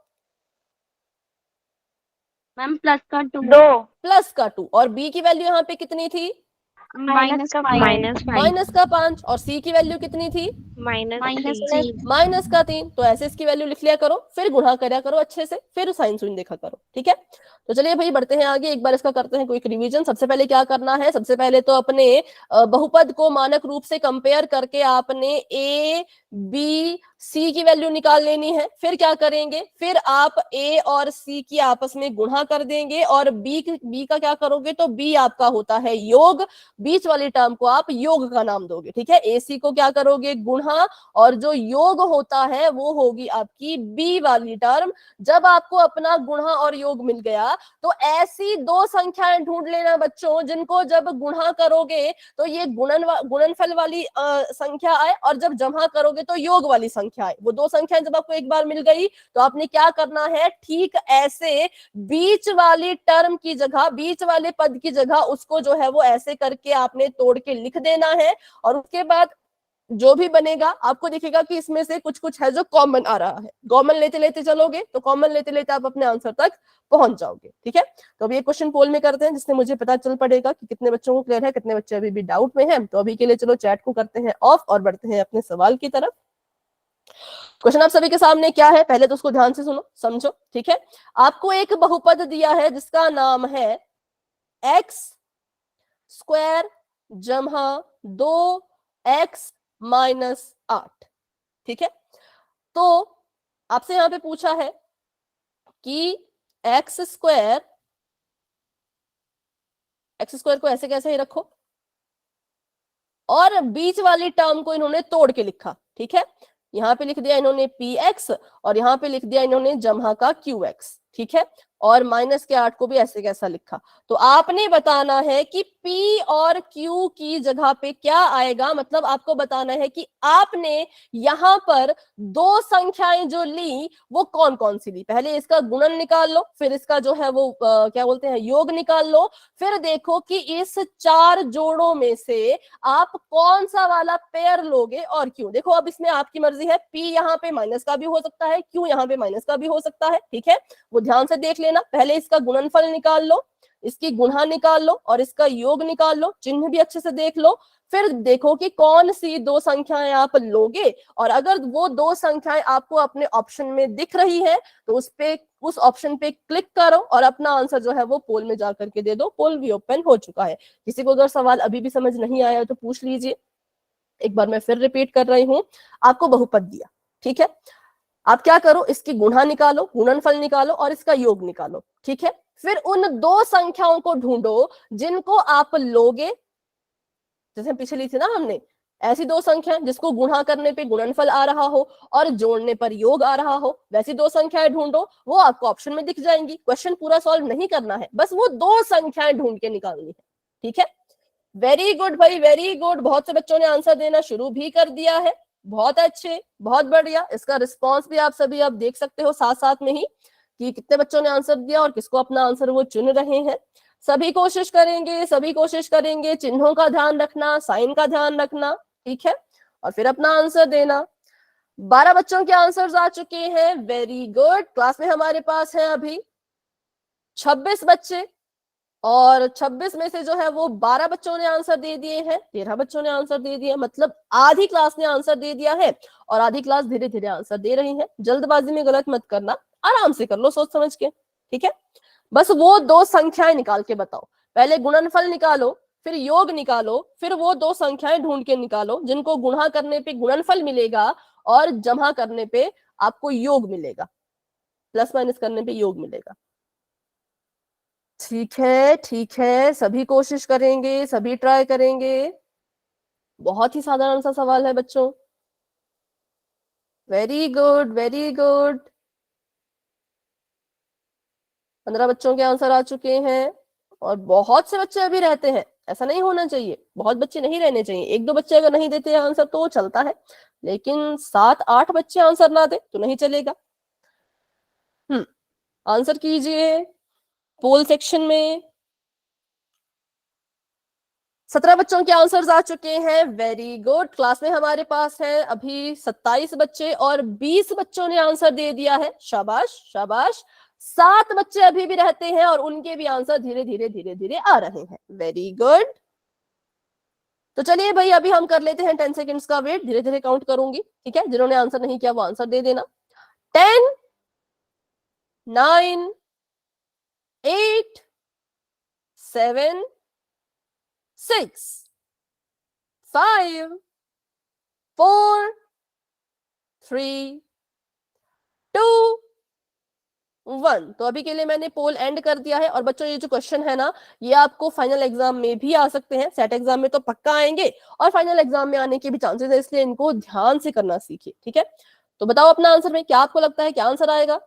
S2: मैम प्लस का 2
S1: प्लस का 2। और बी की वैल्यू यहाँ पे कितनी थी?
S2: माइनस का 5
S1: माइनस का 5। और सी की वैल्यू कितनी थी? माइनस का 3। तो ऐसे इसकी वैल्यू लिख लिया करो, फिर गुणा करा करो अच्छे से, फिर साइन सुइन देखा करो। ठीक है, तो चलिए भाई बढ़ते हैं आगे। एक बार इसका करते हैं क्विक रिवीजन। सबसे पहले क्या करना है, सबसे पहले तो अपने बहुपद को मानक रूप से कंपेयर करके आपने ए बी सी की वैल्यू निकाल लेनी है। फिर क्या करेंगे, फिर आप ए और सी की आपस में गुणा कर देंगे और बी का क्या करोगे, तो बी आपका होता है योग, बीच वाली टर्म को आप योग का नाम दोगे। ठीक है, ए सी को क्या करोगे, गुणा गुणा और जो योग होता है वो होगी आपकी बी वाली टर्म। जब आपको अपना गुणा और योग मिल गया तो ऐसी दो संख्याएं ढूंढ लेना बच्चों जिनको जब गुणा करोगे तो ये गुणनफल वाली संख्या आए और जब जमा करोगे तो योग वाली संख्या आए। वो दो संख्याएं जब आपको एक बार मिल गई तो आपने क्या करना है, ठीक ऐसे बीच वाली टर्म की जगह, बीच वाले पद की जगह उसको जो है वो ऐसे करके आपने तोड़ के लिख देना है। और उसके बाद जो भी बनेगा आपको दिखेगा कि इसमें से कुछ कुछ है जो कॉमन आ रहा है। कॉमन लेते लेते चलोगे तो कॉमन लेते लेते आप अपने आंसर तक पहुंच जाओगे। ठीक है, तो अभी ये क्वेश्चन पोल में करते हैं जिससे मुझे पता चल पड़ेगा कि कितने बच्चों को क्लियर है, कितने बच्चे अभी भी डाउट में हैं। तो अभी के लिए चलो चैट को करते हैं ऑफ और बढ़ते हैं अपने सवाल की तरफ। क्वेश्चन आप सभी के सामने क्या है, पहले तो उसको ध्यान से सुनो समझो। ठीक है, आपको एक बहुपद दिया है जिसका नाम है एक्स स्क्वायर जमा 2x माइनस 8। ठीक है, तो आपसे यहां पे पूछा है कि एक्स स्क्वायर को ऐसे कैसे ही रखो और बीच वाली टर्म को इन्होंने तोड़ के लिखा। ठीक है, यहां पे लिख दिया इन्होंने px और यहां पे लिख दिया इन्होंने जमा का qx। ठीक है, और माइनस के 8 को भी ऐसे कैसा लिखा। तो आपने बताना है कि p और q की जगह पे क्या आएगा, मतलब आपको बताना है कि आपने यहां पर दो संख्याएं जो ली वो कौन कौन सी ली। पहले इसका गुणन निकाल लो, फिर इसका जो है वो क्या बोलते हैं योग निकाल लो, फिर देखो कि इस चार जोड़ों में से आप कौन सा वाला पेयर लोगे और क्यों। देखो अब इसमें आपकी मर्जी है, p यहाँ पे माइनस का भी हो सकता है, q यहाँ पे माइनस का भी हो सकता है। ठीक है, वो ध्यान से देख लेना। पहले इसका गुणनफल निकाल लो, इसकी गुणा निकाल लो और इसका योग निकाल लो, चिन्ह भी अच्छे से देख लो। फिर देखो कि कौन सी दो संख्याएं आप लोगे और अगर वो दो संख्याएं आपको अपने ऑप्शन में दिख रही है तो उस ऑप्शन पे क्लिक करो और अपना आंसर जो है वो पोल में जा करके दे दो। पोल भी ओपन हो चुका है। किसी को अगर सवाल अभी भी समझ नहीं आया तो पूछ लीजिए। एक बार मैं फिर रिपीट कर रही हूं, आपको बहुपद दिया। ठीक है, आप क्या करो, इसकी गुणा निकालो, गुणनफल निकालो और इसका योग निकालो। ठीक है, फिर उन दो संख्याओं को ढूंढो जिनको आप लोगे, जैसे पीछे ली थी ना हमने, ऐसी दो संख्याएं जिसको गुणा करने पे गुणनफल आ रहा हो और जोड़ने पर योग आ रहा हो, वैसी दो संख्याएं ढूंढो। वो आपको ऑप्शन में दिख जाएंगी। क्वेश्चन पूरा सॉल्व नहीं करना है, बस वो दो संख्याएं ढूंढ के निकालनी है। ठीक है, वेरी गुड भाई, वेरी गुड। बहुत से बच्चों ने आंसर देना शुरू भी कर दिया है। बहुत अच्छे, बहुत बढ़िया। इसका रिस्पॉन्स भी आप सभी आप देख सकते हो साथ साथ में ही कि कितने बच्चों ने आंसर दिया और किसको अपना आंसर वो चुन रहे हैं। सभी कोशिश करेंगे, सभी कोशिश करेंगे। चिन्हों का ध्यान रखना, साइन का ध्यान रखना। ठीक है, और फिर अपना आंसर देना। 12 बच्चों के आंसर्स आ चुके हैं। Very good. क्लास में हमारे पास है अभी 26 बच्चे और 26 में से जो है वो 12 बच्चों ने आंसर दे दिए हैं, 13 बच्चों ने आंसर दे दिया, मतलब आधी क्लास ने आंसर दे दिया है और आधी क्लास धीरे धीरे आंसर दे रही है। जल्दबाजी में गलत मत करना, आराम से कर लो, सोच समझ के। ठीक है, बस वो दो संख्याएं निकाल के बताओ। पहले गुणनफल निकालो, फिर योग निकालो, फिर वो दो संख्याएं ढूंढ के निकालो जिनको गुणा करने पे गुणनफल मिलेगा और जमा करने पे आपको योग मिलेगा, प्लस माइनस करने पे योग मिलेगा। ठीक है, ठीक है, सभी कोशिश करेंगे, सभी ट्राई करेंगे। बहुत ही साधारण सा सवाल है बच्चों। Very good, very good. 15 बच्चों के आंसर आ चुके हैं और बहुत से बच्चे अभी रहते हैं। ऐसा नहीं होना चाहिए, बहुत बच्चे नहीं रहने चाहिए। एक दो बच्चे अगर नहीं देते आंसर तो चलता है, लेकिन 7-8 बच्चे आंसर ना दे तो नहीं चलेगा। आंसर कीजिए पोल सेक्शन में। 17 बच्चों के आंसर्स आ चुके हैं। Very good. क्लास में हमारे पास है अभी 27 बच्चे और 20 बच्चों ने आंसर दे दिया है। शाबाश, शाबाश। 7 बच्चे अभी भी रहते हैं और उनके भी आंसर धीरे धीरे धीरे धीरे आ रहे हैं। Very good. तो चलिए भाई, अभी हम कर लेते हैं 10 सेकेंड्स का वेट। धीरे धीरे काउंट करूंगी। ठीक है, जिन्होंने आंसर नहीं किया वो आंसर दे देना। 10, 9, 8, 7, 6, 5, 4, 3, 2, 1। तो अभी के लिए मैंने पोल एंड कर दिया है। और बच्चों ये जो क्वेश्चन है ना, ये आपको फाइनल एग्जाम में भी आ सकते हैं, सेट एग्जाम में तो पक्का आएंगे और फाइनल एग्जाम में आने के भी चांसेस है, इसलिए इनको ध्यान से करना सीखिए, ठीक है। तो बताओ अपना आंसर में, क्या आपको लगता है क्या आंसर आएगा?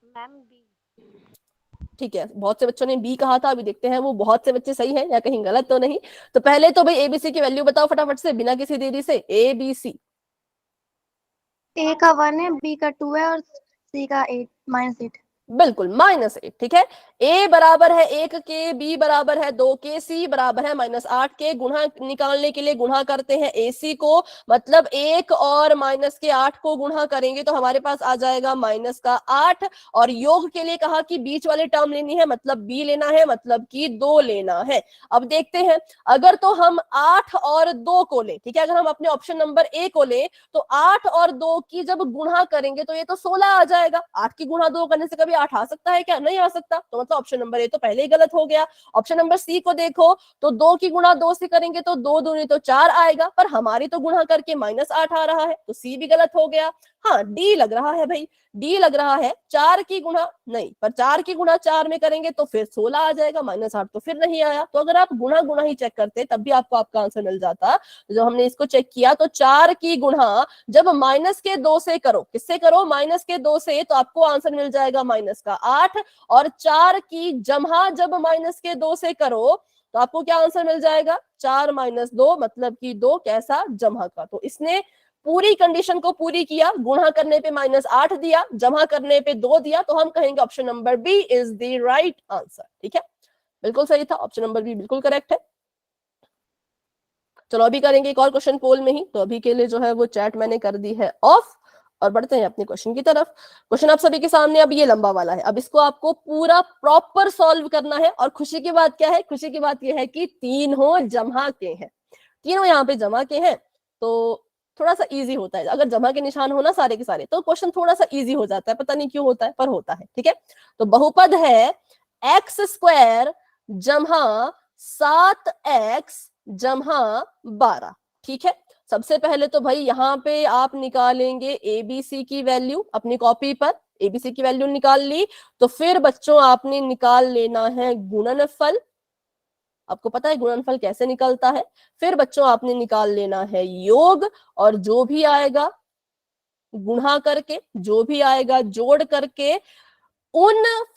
S2: Ma'am B.
S1: ठीक है, बहुत से बच्चों ने बी कहा था, अभी देखते हैं वो बहुत से बच्चे सही हैं या कहीं गलत तो नहीं। तो पहले तो भाई एबीसी की वैल्यू बताओ फटाफट से, बिना किसी देरी से। एबीसी।
S5: ए का 1 है, बी का 2 है और सी का 8 -8।
S1: बिल्कुल -8, ठीक है। ए बराबर है 1 के, बी बराबर है 2 के, सी बराबर है -8 के। गुणा निकालने के लिए गुणा करते हैं एसी को, मतलब 1 और -8 को गुणा करेंगे तो हमारे पास आ जाएगा -8। और योग के लिए कहा कि बीच वाली टर्म लेनी है, मतलब बी लेना है, मतलब कि 2 लेना है। अब देखते हैं, अगर तो हम 8 और 2 को लें, ठीक है, अगर हम अपने ऑप्शन नंबर ए को लें तो 8 और 2 की जब गुणा करेंगे तो ये तो 16 आ जाएगा। 8 की गुणा 2 करने से कभी 8 आ सकता है क्या? नहीं आ सकता। तो मतलब ऑप्शन नंबर ए तो पहले ही गलत हो गया। ऑप्शन नंबर सी को देखो तो 2 की गुणा 2 से करेंगे तो 2 दूनी तो 4 आएगा, पर हमारी तो गुणा करके -8 आ रहा है, तो सी भी गलत हो गया। हाँ, डी लग रहा है भाई, डी लग रहा है। 4 की गुणा नहीं, पर 4 की गुणा 4 में करेंगे तो फिर 16 आ जाएगा, -8 तो फिर नहीं आया। तो अगर आप गुणा गुणा ही चेक करते तब भी आपको आपका आंसर मिल जाता। जब हमने इसको चेक किया तो 4 की गुणा जब -2 से करो, किससे करो? -2 से, तो आपको आंसर मिल जाएगा -8। और 4 की जमा जब -2 से करो तो आपको क्या आंसर मिल जाएगा? 4 - 2 मतलब कि 2 कैसा? जमा का। तो इसने पूरी कंडीशन को पूरी किया, गुणा करने पे -8 दिया, जमा करने पे 2 दिया, तो हम कहेंगे option number B is the right answer, ठीक है। बिल्कुल सही था, ऑप्शन नंबर बी बिल्कुल करेक्ट है। चलो अभी करेंगे एक और क्वेश्चन पोल में ही। तो अभी के लिए जो है वो चैट मैंने कर दी है ऑफ और बढ़ते हैं अपने क्वेश्चन की तरफ। क्वेश्चन आप सभी के सामने, अब ये लंबा वाला है, अब इसको आपको पूरा प्रॉपर सॉल्व करना है। और खुशी की बात क्या है? खुशी की बात यह है कि तीनों जमा के हैं, तीनों यहाँ पे जमा के हैं, तो थोड़ा सा इजी होता है। अगर जमा के निशान हो ना सारे के सारे, तो क्वेश्चन थोड़ा सा इजी हो जाता है, पता नहीं क्यों होता है, पर होता है, ठीक है। तो बहुपद है x² जमा 7x जमा 12, ठीक है। सबसे पहले तो भाई यहाँ पे आप निकालेंगे एबीसी की वैल्यू अपनी कॉपी पर, एबीसी की वैल्यू निकाल ली। तो फिर बच्चों आपने निकाल लेना है गुणनफल, आपको पता है गुणनफल कैसे निकलता है। फिर बच्चों आपने निकाल लेना है योग, और जो भी आएगा गुणा करके, जो भी आएगा जोड़ करके,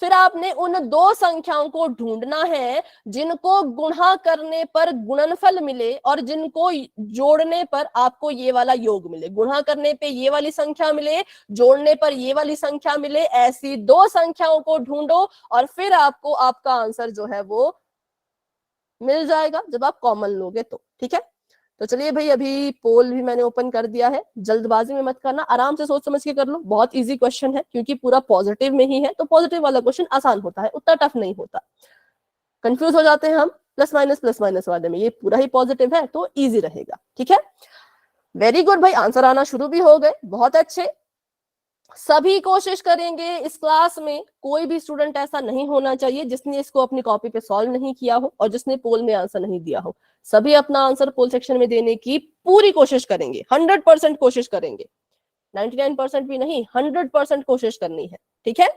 S1: फिर आपने उन 2 संख्याओं को ढूंढना है जिनको गुणा करने पर गुणनफल मिले और जिनको जोड़ने पर आपको ये वाला योग मिले। गुणा करने पे ये वाली संख्या मिले, जोड़ने पर ये वाली संख्या मिले, ऐसी 2 संख्याओं को ढूंढो और फिर आपको आपका आंसर जो है वो मिल जाएगा जब आप कॉमन लोगे तो, ठीक है। तो चलिए भाई, अभी पोल भी मैंने ओपन कर दिया है, जल्दबाजी में मत करना, आराम से सोच समझ के कर लो। बहुत इजी क्वेश्चन है क्योंकि पूरा पॉजिटिव में ही है, तो पॉजिटिव वाला क्वेश्चन आसान होता है, उतना टफ नहीं होता। कंफ्यूज हो जाते हैं हम प्लस माइनस वाले में, ये पूरा ही पॉजिटिव है तो इजी रहेगा, ठीक है। वेरी गुड भाई, आंसर आना शुरू भी हो गए, बहुत अच्छे। सभी कोशिश करेंगे इस क्लास में, कोई भी स्टूडेंट ऐसा नहीं होना चाहिए जिसने इसको अपनी कॉपी पे सॉल्व नहीं किया हो और जिसने पोल में आंसर नहीं दिया हो। सभी अपना आंसर पोल सेक्शन में देने की पूरी कोशिश करेंगे, 100% कोशिश करेंगे, 99% भी नहीं, 100% कोशिश करनी है, ठीक है।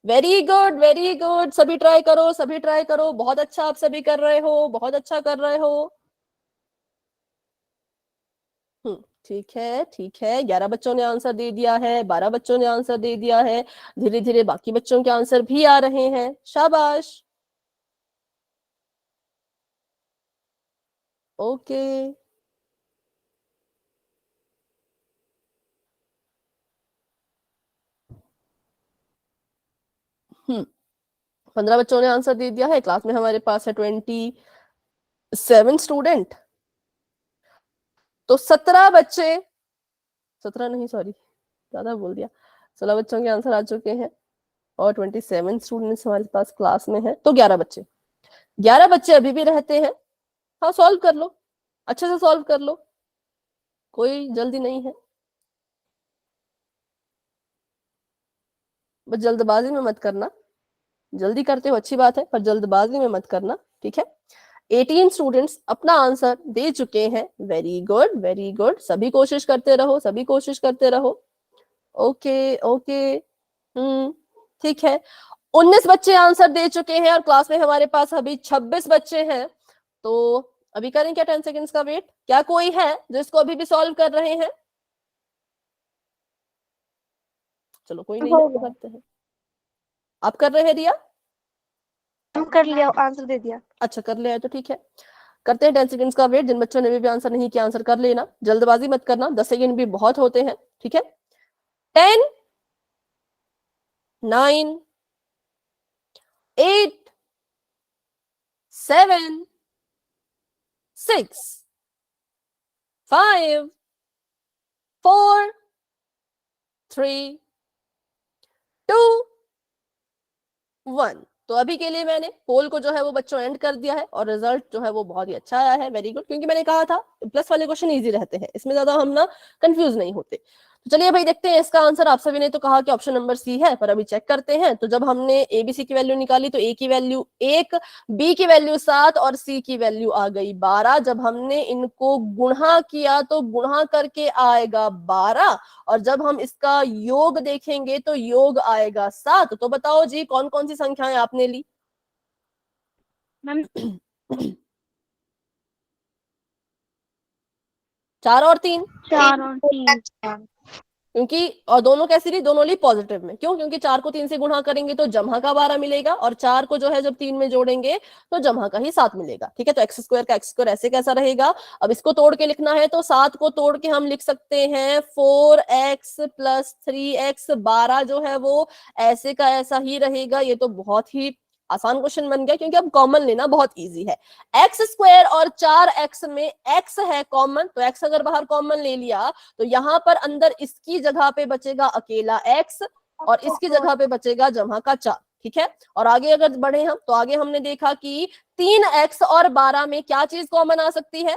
S1: वेरी गुड वेरी गुड, सभी ट्राई करो, सभी ट्राई करो, बहुत अच्छा आप सभी कर रहे हो, बहुत अच्छा कर रहे हो। ठीक है ठीक है, 11 बच्चों ने आंसर दे दिया है, 12 बच्चों ने आंसर दे दिया है, धीरे धीरे बाकी बच्चों के आंसर भी आ रहे हैं, शाबाश। ओके, हम्म 15 बच्चों ने आंसर दे दिया है। क्लास में हमारे पास है 27 स्टूडेंट, तो 17 बच्चे, 17 नहीं सॉरी ज्यादा बोल दिया, 16 बच्चों के आंसर आ चुके हैं और 27 स्टूडेंट्स हमारे पास क्लास में है, तो 11 बच्चे, 11 बच्चे अभी भी रहते हैं। हाँ सॉल्व कर लो, अच्छे से सॉल्व कर लो, कोई जल्दी नहीं है, बस जल्दबाजी में मत करना। जल्दी करते हो अच्छी बात है, पर जल्दबाजी में मत करना, ठीक है। 18 स्टूडेंट्स अपना आंसर दे चुके हैं, वेरी गुड वेरी गुड, सभी कोशिश करते रहो, सभी कोशिश करते रहो। ओके ओके, ठीक है, 19 बच्चे आंसर दे चुके हैं और क्लास में हमारे पास अभी 26 बच्चे हैं। तो अभी करें क्या 10 सेकेंड्स का वेट? क्या कोई है जो इसको अभी भी सॉल्व कर रहे हैं? चलो कोई नहीं है, तो करते हैं। आप कर रहे हैं रिया?
S5: हम कर लिया, आंसर दे दिया।
S1: अच्छा कर लिया है तो ठीक है, करते हैं 10 सेकेंड्स का वेट। जिन बच्चों ने भी आंसर नहीं किया आंसर कर लेना, जल्दबाजी मत करना, 10 सेकेंड भी बहुत होते हैं, ठीक है। 10 9 8 7 6 5 4 3 2 1। तो अभी के लिए मैंने पोल को जो है वो बच्चों एंड कर दिया है और रिजल्ट जो है वो बहुत ही अच्छा आया है, वेरी गुड। क्योंकि मैंने कहा था प्लस वाले क्वेश्चन इजी रहते हैं, इसमें ज्यादा हम ना कंफ्यूज नहीं होते। तो चलिए भाई देखते हैं इसका आंसर। आप सभी ने तो कहा कि ऑप्शन नंबर सी है, पर अभी चेक करते हैं। तो जब हमने एबीसी की वैल्यू निकाली तो ए की वैल्यू 1, बी की वैल्यू 7 और सी की वैल्यू आ गई 12। जब हमने इनको गुणा किया तो गुणा करके आएगा 12, और जब हम इसका योग देखेंगे तो योग आएगा 7। तो बताओ जी कौन कौन सी संख्याएं आपने ली?
S2: मैम
S1: 4 और 3,
S2: 4 और 3।
S1: क्योंकि और दोनों कैसी ली? दोनों ली पॉजिटिव में। क्यों? क्योंकि 4 को 3 से गुणा करेंगे तो जमा का 12 मिलेगा, और 4 को जो है जब 3 में जोड़ेंगे तो जमा का ही 7 मिलेगा, ठीक है। तो एक्स स्क्वायर का एक्स स्क्वायर ऐसे कैसा रहेगा? अब इसको तोड़ के लिखना है तो 7 को तोड़ के हम लिख सकते हैं 4x + 3x। 12 जो है वो ऐसे का ऐसा ही रहेगा। ये तो बहुत ही आसान क्वेश्चन बन गया, क्योंकि अब कॉमन लेना बहुत इजी है। एक्स स्क्वायर और 4x में x है कॉमन, तो x अगर बाहर कॉमन ले लिया तो यहाँ पर अंदर इसकी जगह पे बचेगा अकेला x और इसकी जगह पे बचेगा जमा का 4, ठीक है। और आगे अगर बढ़े हम तो आगे हमने देखा कि 3x और 12 में क्या चीज कॉमन आ सकती है?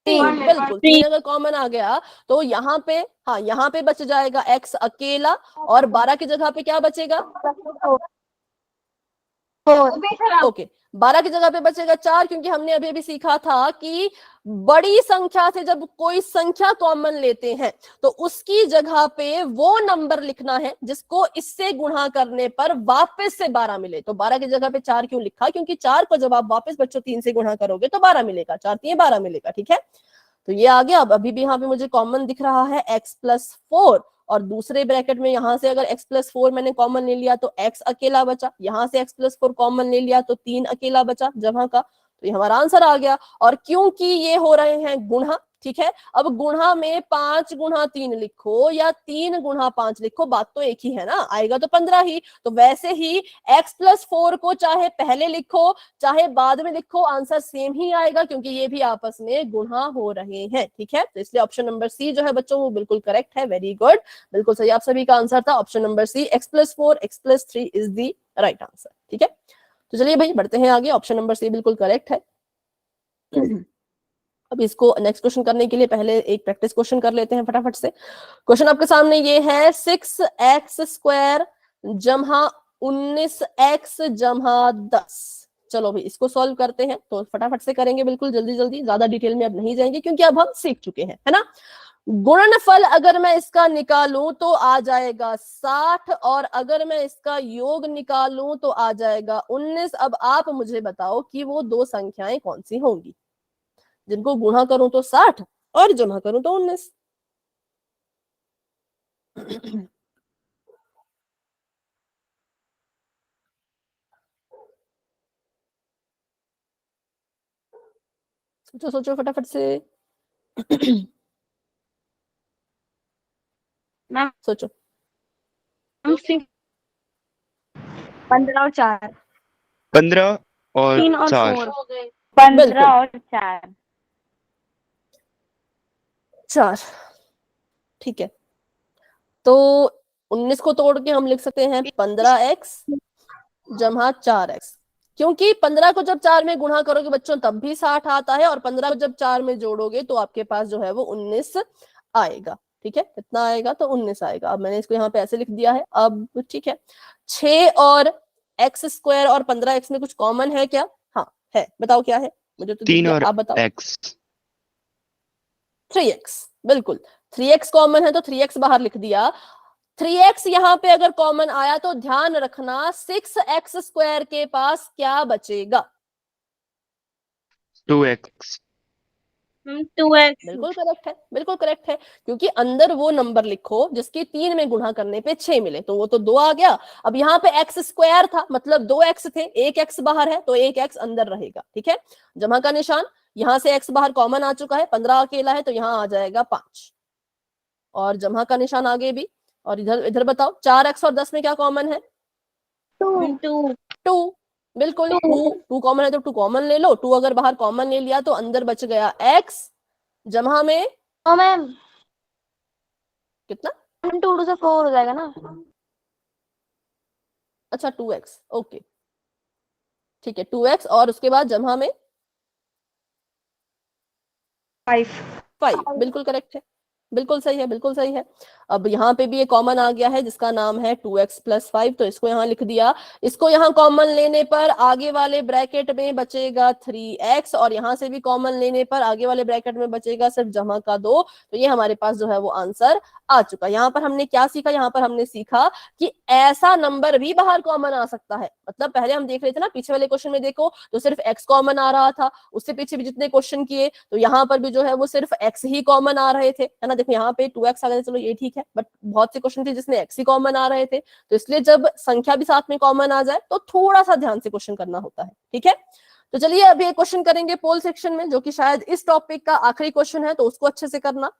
S1: 3, बिल्कुल। 3 अगर कॉमन आ गया तो यहाँ पे, हाँ यहाँ पे बच जाएगा x अकेला, और 12 की जगह पे क्या बचेगा? ओके, 12 की जगह पे बचेगा 4, क्योंकि हमने अभी अभी सीखा था कि बड़ी संख्या से जब कोई संख्या कॉमन लेते हैं तो उसकी जगह पे वो नंबर लिखना है जिसको इससे गुणा करने पर वापस से 12 मिले। तो 12 की जगह पे 4 क्यों लिखा? क्योंकि 4 को जब आप वापस बच्चों 3 से गुणा करोगे तो 12 मिलेगा, 4 3 12 मिलेगा, ठीक है। तो ये आ गया। अब अभी भी यहाँ पे मुझे कॉमन दिख रहा है x + 4, और दूसरे ब्रैकेट में यहां से अगर x + 4 मैंने कॉमन ले लिया तो x अकेला बचा, यहां से x + 4 कॉमन ले लिया तो 3 अकेला बचा जमा का। तो ये हमारा आंसर आ गया। और क्योंकि ये हो रहे हैं गुणा, ठीक है, अब गुणा में 5 × 3 लिखो या 3 × 5 लिखो, बात तो एक ही है ना, आएगा तो 15 ही। तो वैसे ही x + 4 को चाहे पहले लिखो चाहे बाद में लिखो, आंसर सेम ही आएगा, क्योंकि ये भी आपस में गुणा हो रहे हैं, ठीक है। तो इसलिए ऑप्शन नंबर सी जो है बच्चों वो बिल्कुल करेक्ट है, वेरी गुड, बिल्कुल सही आप सभी का आंसर था option number C, x + 4 x + 3 is the right answer, ठीक है। तो चलिए भाई बढ़ते हैं आगे, ऑप्शन नंबर सी बिल्कुल करेक्ट है। अब इसको नेक्स्ट क्वेश्चन करने के लिए पहले एक प्रैक्टिस क्वेश्चन कर लेते हैं फटाफट से। क्वेश्चन आपके सामने ये है 6x² जमा 19x जमा 10। चलो भाई इसको सॉल्व करते हैं, तो फटाफट से करेंगे, बिल्कुल जल्दी जल्दी, ज्यादा डिटेल में अब नहीं जाएंगे क्योंकि अब हम सीख चुके हैं, है ना। गुणनफल अगर मैं इसका निकालूं तो आ जाएगा 60, और अगर मैं इसका योग निकालूं तो आ जाएगा 19। अब आप मुझे बताओ कि वो दो संख्याएं कौन सी होंगी जिनको गुणा करूं तो 60 और जमा करूं तो 19। सोचो सोचो फटाफट से।
S2: मैम
S1: सोचो।
S5: 15 और 4।
S3: 15 और
S2: 3 और
S3: 4।
S2: 4।
S1: 15
S2: और 4।
S1: 4, ठीक है। तो 19 को तोड़ के हम लिख सकते हैं 15x जमा 4x, क्योंकि 15 को जब 4 में गुणा करोगे बच्चों तब भी 60 आता है, और 15 को जब 4 में जोड़ोगे तो आपके पास जो है वो 19 आएगा, ठीक है। कितना आएगा? तो 19 आएगा। अब मैंने इसको यहाँ पे ऐसे लिख दिया है। अब ठीक है, 6 और x² और 15x में कुछ कॉमन है क्या? हाँ है, बताओ क्या है? मुझे तो दिख
S3: 3
S1: गया,
S3: और
S1: आप बताओ।
S3: x।
S1: 3x, बिल्कुल 3x कॉमन है तो 3x बाहर लिख दिया। 3x यहाँ पे अगर कॉमन आया तो ध्यान रखना 6x² के पास क्या बचेगा?
S3: 2x।
S2: Ma'am 2x।
S1: बिल्कुल करेक्ट है, बिल्कुल करेक्ट है, क्योंकि अंदर वो नंबर लिखो जिसकी 3 में गुणा करने पे 6 मिले, तो वो तो 2 आ गया। अब यहाँ पे x² था, मतलब 2x थे, एक x बाहर है तो एक x अंदर रहेगा। ठीक है, जमा का निशान, यहां से x बाहर कॉमन आ चुका है, 15 अकेला है तो यहाँ आ जाएगा 5, और जमा का निशान आगे भी। और इधर इधर बताओ, 4x और 10 में क्या कॉमन है?
S2: 2।
S1: 2। बिल्कुल, 2 कॉमन है तो 2 कॉमन ले लो, 2 अगर बाहर कॉमन ले लिया तो अंदर बच गया x, जमा में
S5: ओ मैम,
S1: कितना?
S5: 2 से 4 हो जाएगा ना?
S1: अच्छा 2x, ओके ठीक है, 2x, और उसके बाद जमा में 5, बिल्कुल करेक्ट है, बिल्कुल सही है, बिल्कुल सही है। अब यहाँ पे भी एक कॉमन आ गया है जिसका नाम है 2x+5, तो इसको यहाँ लिख दिया। इसको यहाँ कॉमन लेने पर आगे वाले ब्रैकेट में बचेगा 3x, और यहाँ से भी कॉमन लेने पर आगे वाले ब्रैकेट में बचेगा सिर्फ जमा का 2। तो ये हमारे पास जो है वो आंसर आ चुका। यहाँ पर हमने क्या सीखा? यहाँ पर हमने सीखा कि ऐसा नंबर भी बाहर कॉमन आ सकता है। मतलब पहले हम देख रहे थे ना, पीछे वाले क्वेश्चन में देखो तो सिर्फ x कॉमन आ रहा था, उससे पीछे भी जितने क्वेश्चन किए तो यहाँ पर भी जो है वो सिर्फ x ही कॉमन आ रहे थे, है ना। देखो यहाँ पे 2x आ गए, चलो ये ठीक है, बट बहुत से क्वेश्चन थे जिसमें x ही कॉमन आ रहे थे, तो इसलिए जब संख्या भी साथ में कॉमन आ जाए तो थोड़ा सा ध्यान से क्वेश्चन करना होता है। ठीक है, तो चलिए अभी एक क्वेश्चन करेंगे पोल सेक्शन में, जो कि शायद इस टॉपिक का आखिरी क्वेश्चन है, तो उसको अच्छे से करना,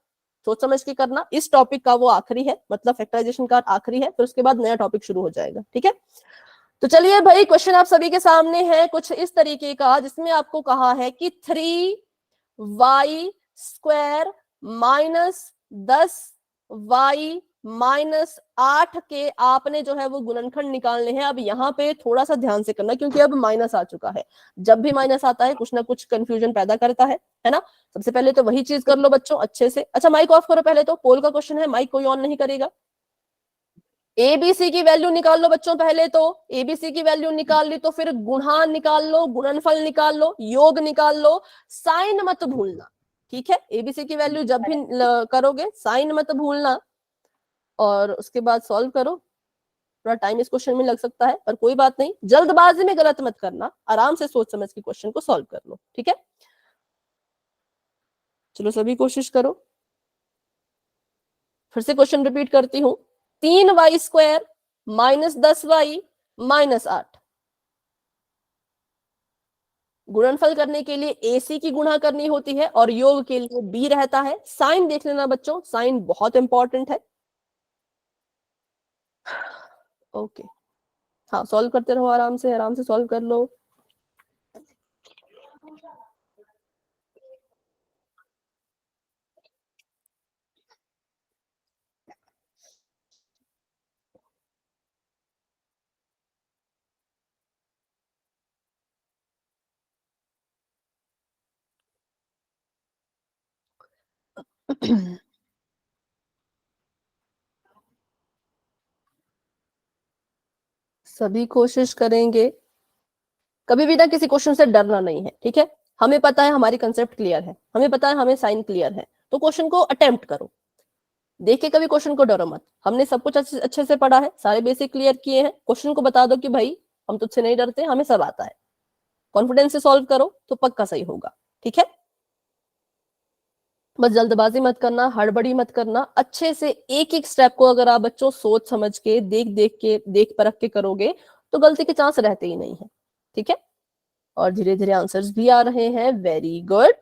S1: सोच समझ के करना। इस टॉपिक का वो आखिरी है, मतलब फैक्टराइजेशन का आखिरी है, फिर उसके बाद नया टॉपिक शुरू हो जाएगा। ठीक है, तो चलिए भाई, क्वेश्चन आप सभी के सामने है कुछ इस तरीके का, जिसमें आपको कहा है कि 3y² -10y-8 के आपने जो है वो गुणनखंड निकालने हैं। अब यहाँ पे थोड़ा सा ध्यान से करना, क्योंकि अब माइनस आ चुका है। जब भी माइनस आता है कुछ ना कुछ कंफ्यूजन पैदा करता है ना। सबसे पहले तो वही चीज कर लो बच्चों अच्छे से। अच्छा माइक ऑफ करो पहले, तो पोल का क्वेश्चन है, माइक कोई ऑन नहीं करेगा। एबीसी की वैल्यू निकाल लो बच्चों पहले, तो एबीसी की वैल्यू निकाल ली तो फिर गुणा निकाल लो, गुणनफल निकाल लो, योग निकाल लो, साइन मत भूलना। ठीक है, एबीसी की वैल्यू जब भी करोगे साइन मत भूलना, और उसके बाद सॉल्व करो। थोड़ा टाइम इस क्वेश्चन में लग सकता है, पर कोई बात नहीं, जल्दबाजी में गलत मत करना, आराम से सोच समझ के क्वेश्चन को सॉल्व कर लो। ठीक है, चलो सभी कोशिश करो। फिर से क्वेश्चन रिपीट करती हूँ, 3y² -10y-8, गुणनफल करने के लिए AC की गुणा करनी होती है और योग के लिए B रहता है। साइन देख लेना बच्चों, साइन बहुत इंपॉर्टेंट है। ओके, हाँ सॉल्व करते रहो, आराम से सॉल्व कर लो। सभी कोशिश करेंगे, कभी भी ना किसी क्वेश्चन से डरना नहीं है। ठीक है, हमें पता है हमारी कंसेप्ट क्लियर है, हमें पता है हमें साइन क्लियर है, तो क्वेश्चन को अटेम्प्ट करो, देख के कभी क्वेश्चन को डरो मत। हमने सब कुछ अच्छे से पढ़ा है, सारे बेसिक क्लियर किए हैं, क्वेश्चन को बता दो कि भाई हम तुझसे नहीं डरते, हमें सब आता है। कॉन्फिडेंस से सॉल्व करो तो पक्का सही होगा। ठीक है, बस जल्दबाजी मत करना, हड़बड़ी मत करना, अच्छे से एक एक स्टेप को अगर आप बच्चों सोच समझ के देख परख के करोगे तो गलती के चांस रहते ही नहीं है। ठीक है, और धीरे धीरे आंसर्स भी आ रहे हैं, वेरी गुड।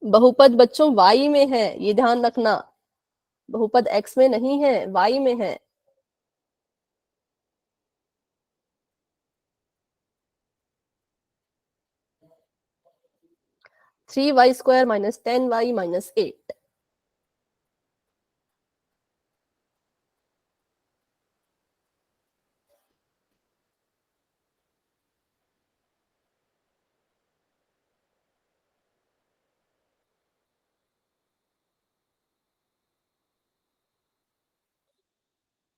S1: बहुपद बच्चों y में है, ये ध्यान रखना, बहुपद x में नहीं है, y में है। (3y² -10y-8)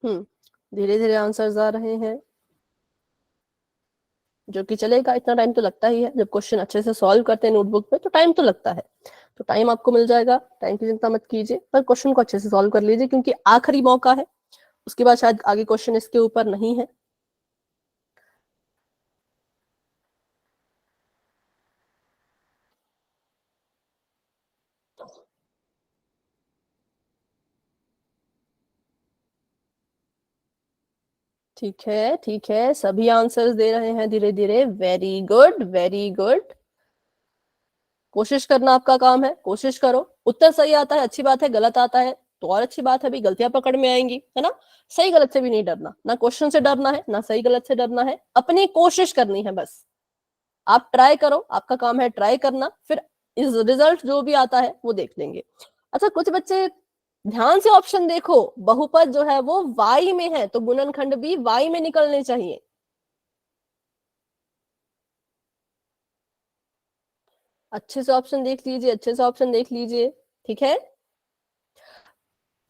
S1: धीरे धीरे आंसर्स आ रहे हैं, जो कि चलेगा, इतना टाइम तो लगता ही है। जब क्वेश्चन अच्छे से सॉल्व करते हैं नोटबुक पे तो टाइम तो लगता है, तो टाइम आपको मिल जाएगा, टाइम की चिंता मत कीजिए, पर क्वेश्चन को अच्छे से सॉल्व कर लीजिए क्योंकि आखिरी मौका है, उसके बाद शायद आगे क्वेश्चन इसके ऊपर नहीं है। ठीक है, ठीक है, सभी आंसर्स दे रहे हैं धीरे धीरे। Very good, very good. कोशिश करना आपका काम है, कोशिश करो। उत्तर सही आता है अच्छी बात है, गलत आता है तो और अच्छी बात है, भी गलतियां पकड़ में आएंगी, है ना। सही गलत से भी नहीं डरना, ना क्वेश्चन से डरना है, ना सही गलत से डरना है, अपनी कोशिश करनी है बस। आप ट्राई करो, आपका काम है ट्राई करना, फिर इस रिजल्ट जो भी आता है वो देख लेंगे। अच्छा, कुछ बच्चे ध्यान से ऑप्शन देखो, बहुपद जो है वो y में है तो गुणनखंड भी y में निकलने चाहिए। अच्छे से ऑप्शन देख लीजिए, अच्छे से ऑप्शन देख लीजिए, ठीक है।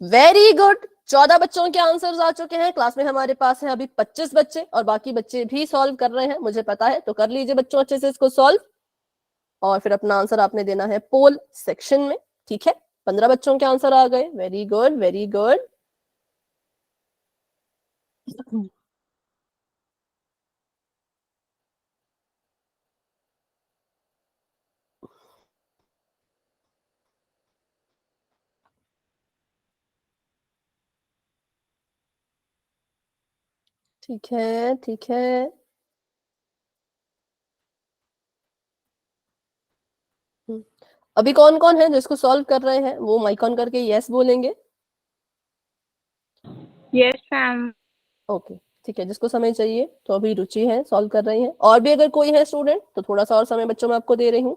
S1: वेरी गुड, 14 बच्चों के आंसर्स आ चुके हैं। क्लास में हमारे पास है अभी 25 बच्चे और बाकी बच्चे भी सॉल्व कर रहे हैं, मुझे पता है, तो कर लीजिए बच्चों अच्छे से इसको सॉल्व, और फिर अपना आंसर आपने देना है पोल सेक्शन में, ठीक है। 15 बच्चों के आंसर आ गए, वेरी गुड, वेरी गुड। ठीक है, ठीक है। अभी कौन कौन है जिसको सॉल्व कर रहे हैं, वो माइक ऑन करके यस बोलेंगे।
S2: Yes ma'am.
S1: ओके, ठीक है, जिसको समय चाहिए तो अभी रुचि है, सॉल्व कर रही है, और भी अगर कोई है स्टूडेंट तो थोड़ा सा और समय बच्चों में आपको दे रही हूँ,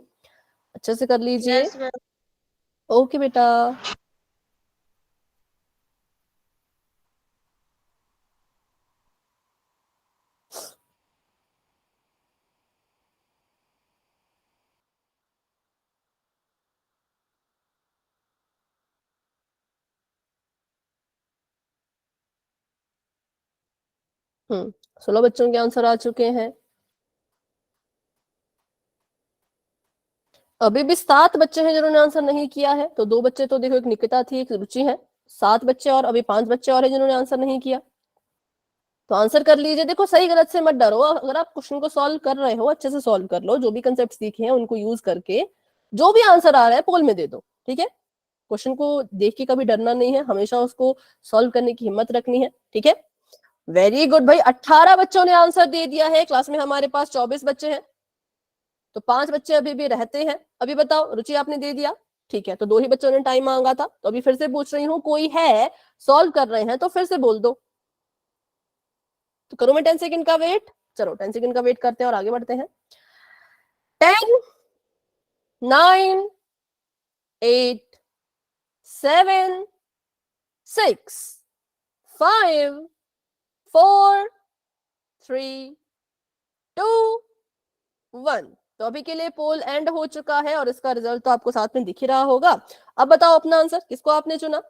S1: अच्छे से कर लीजिए।
S4: Yes, ma'am.
S1: ओके बेटा। हम्म, 16 बच्चों के आंसर आ चुके हैं। अभी भी 7 बच्चे हैं जिन्होंने आंसर नहीं किया है, तो 2 बच्चे तो देखो, एक निकिता थी, एक रुचि है, 7 बच्चे और अभी 5 बच्चे और हैं जिन्होंने आंसर नहीं किया, तो आंसर कर लीजिए। देखो, सही गलत से मत डरो, अगर आप क्वेश्चन को सॉल्व कर रहे हो अच्छे से सॉल्व कर लो, जो भी कंसेप्ट सीखे हैं उनको यूज करके जो भी आंसर आ रहा है पोल में दे दो, ठीक है। क्वेश्चन को देख के कभी डरना नहीं है, हमेशा उसको सॉल्व करने की हिम्मत रखनी है, ठीक है। वेरी गुड भाई, 18 बच्चों ने आंसर दे दिया है। क्लास में हमारे पास 24 बच्चे हैं, तो 5 बच्चे अभी भी रहते हैं। अभी बताओ, रुचि आपने दे दिया, ठीक है, तो 2 ही बच्चों ने टाइम मांगा था, तो अभी फिर से पूछ रही हूँ, कोई है सॉल्व कर रहे हैं तो फिर से बोल दो। तो करूं मैं 10 सेकंड का वेट? चलो 10 सेकंड का वेट करते हैं और आगे बढ़ते हैं। 10, 9, 8, 7, 6, 5, 4, 3, 2, 1। तो अभी के लिए पोल एंड हो चुका है और इसका रिजल्ट तो आपको साथ में दिख ही रहा होगा। अब बताओ अपना आंसर, किसको आपने चुना?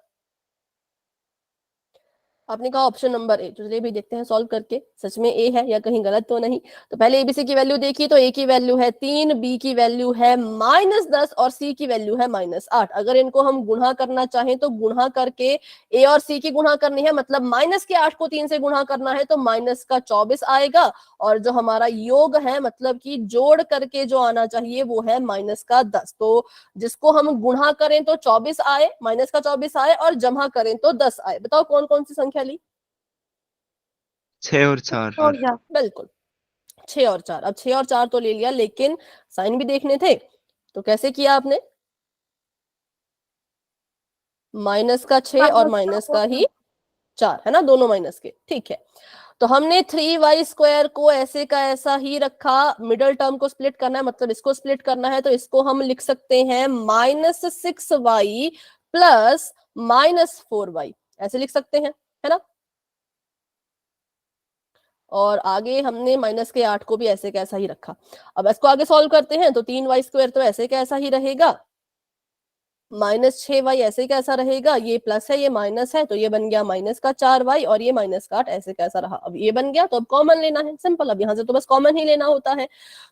S1: आपने कहा ऑप्शन नंबर ए, तो चलिए भी देखते हैं सॉल्व करके सच में ए है या कहीं गलत तो नहीं। तो पहले एबीसी की वैल्यू देखी, तो ए की वैल्यू है 3, बी की वैल्यू है -10 और सी की वैल्यू है -8। अगर इनको हम गुणा करना चाहें तो गुणा करके ए और सी की गुणा करनी है, मतलब -8 को 3 से गुणा करना है तो -24 आएगा, और जो हमारा योग है मतलब कि जोड़ करके जो आना चाहिए वो है -10। तो जिसको हम गुणा करें तो 24 आए, -24 आए, और जमा करें तो 10 आए। बताओ कौन कौन सी संख्या ली?
S3: 6 और 4।
S1: बिल्कुल, 6 और 4। अब 6 और 4 तो ले लिया, लेकिन साइन भी देखने थे, तो कैसे किया आपने? माइनस का 6 और माइनस का ही 4, है ना, दोनों माइनस के, ठीक है। तो हमने 3y² को ऐसे का ऐसा ही रखा, मिडल टर्म को स्प्लिट करना है, मतलब इसको स्प्लिट करना है, तो इसको हम लिख सकते हैं -6y प्लस -4y, ऐसे लिख सकते हैं, है ना। और आगे हमने -8 को भी ऐसे कैसा ही रखा। अब इसको आगे सॉल्व करते हैं, तो 3y² तो ऐसे कैसा ही रहेगा, -6y ऐसे कैसा रहेगा, ये प्लस है ये माइनस है, तो ये बन गया -4y, और ये -8 ऐसे कैसा रहा, अब ये बन गया। तो अब कॉमन लेना है, सिंपल, अब यहाँ से तो बस कॉमन ही लेना होता है।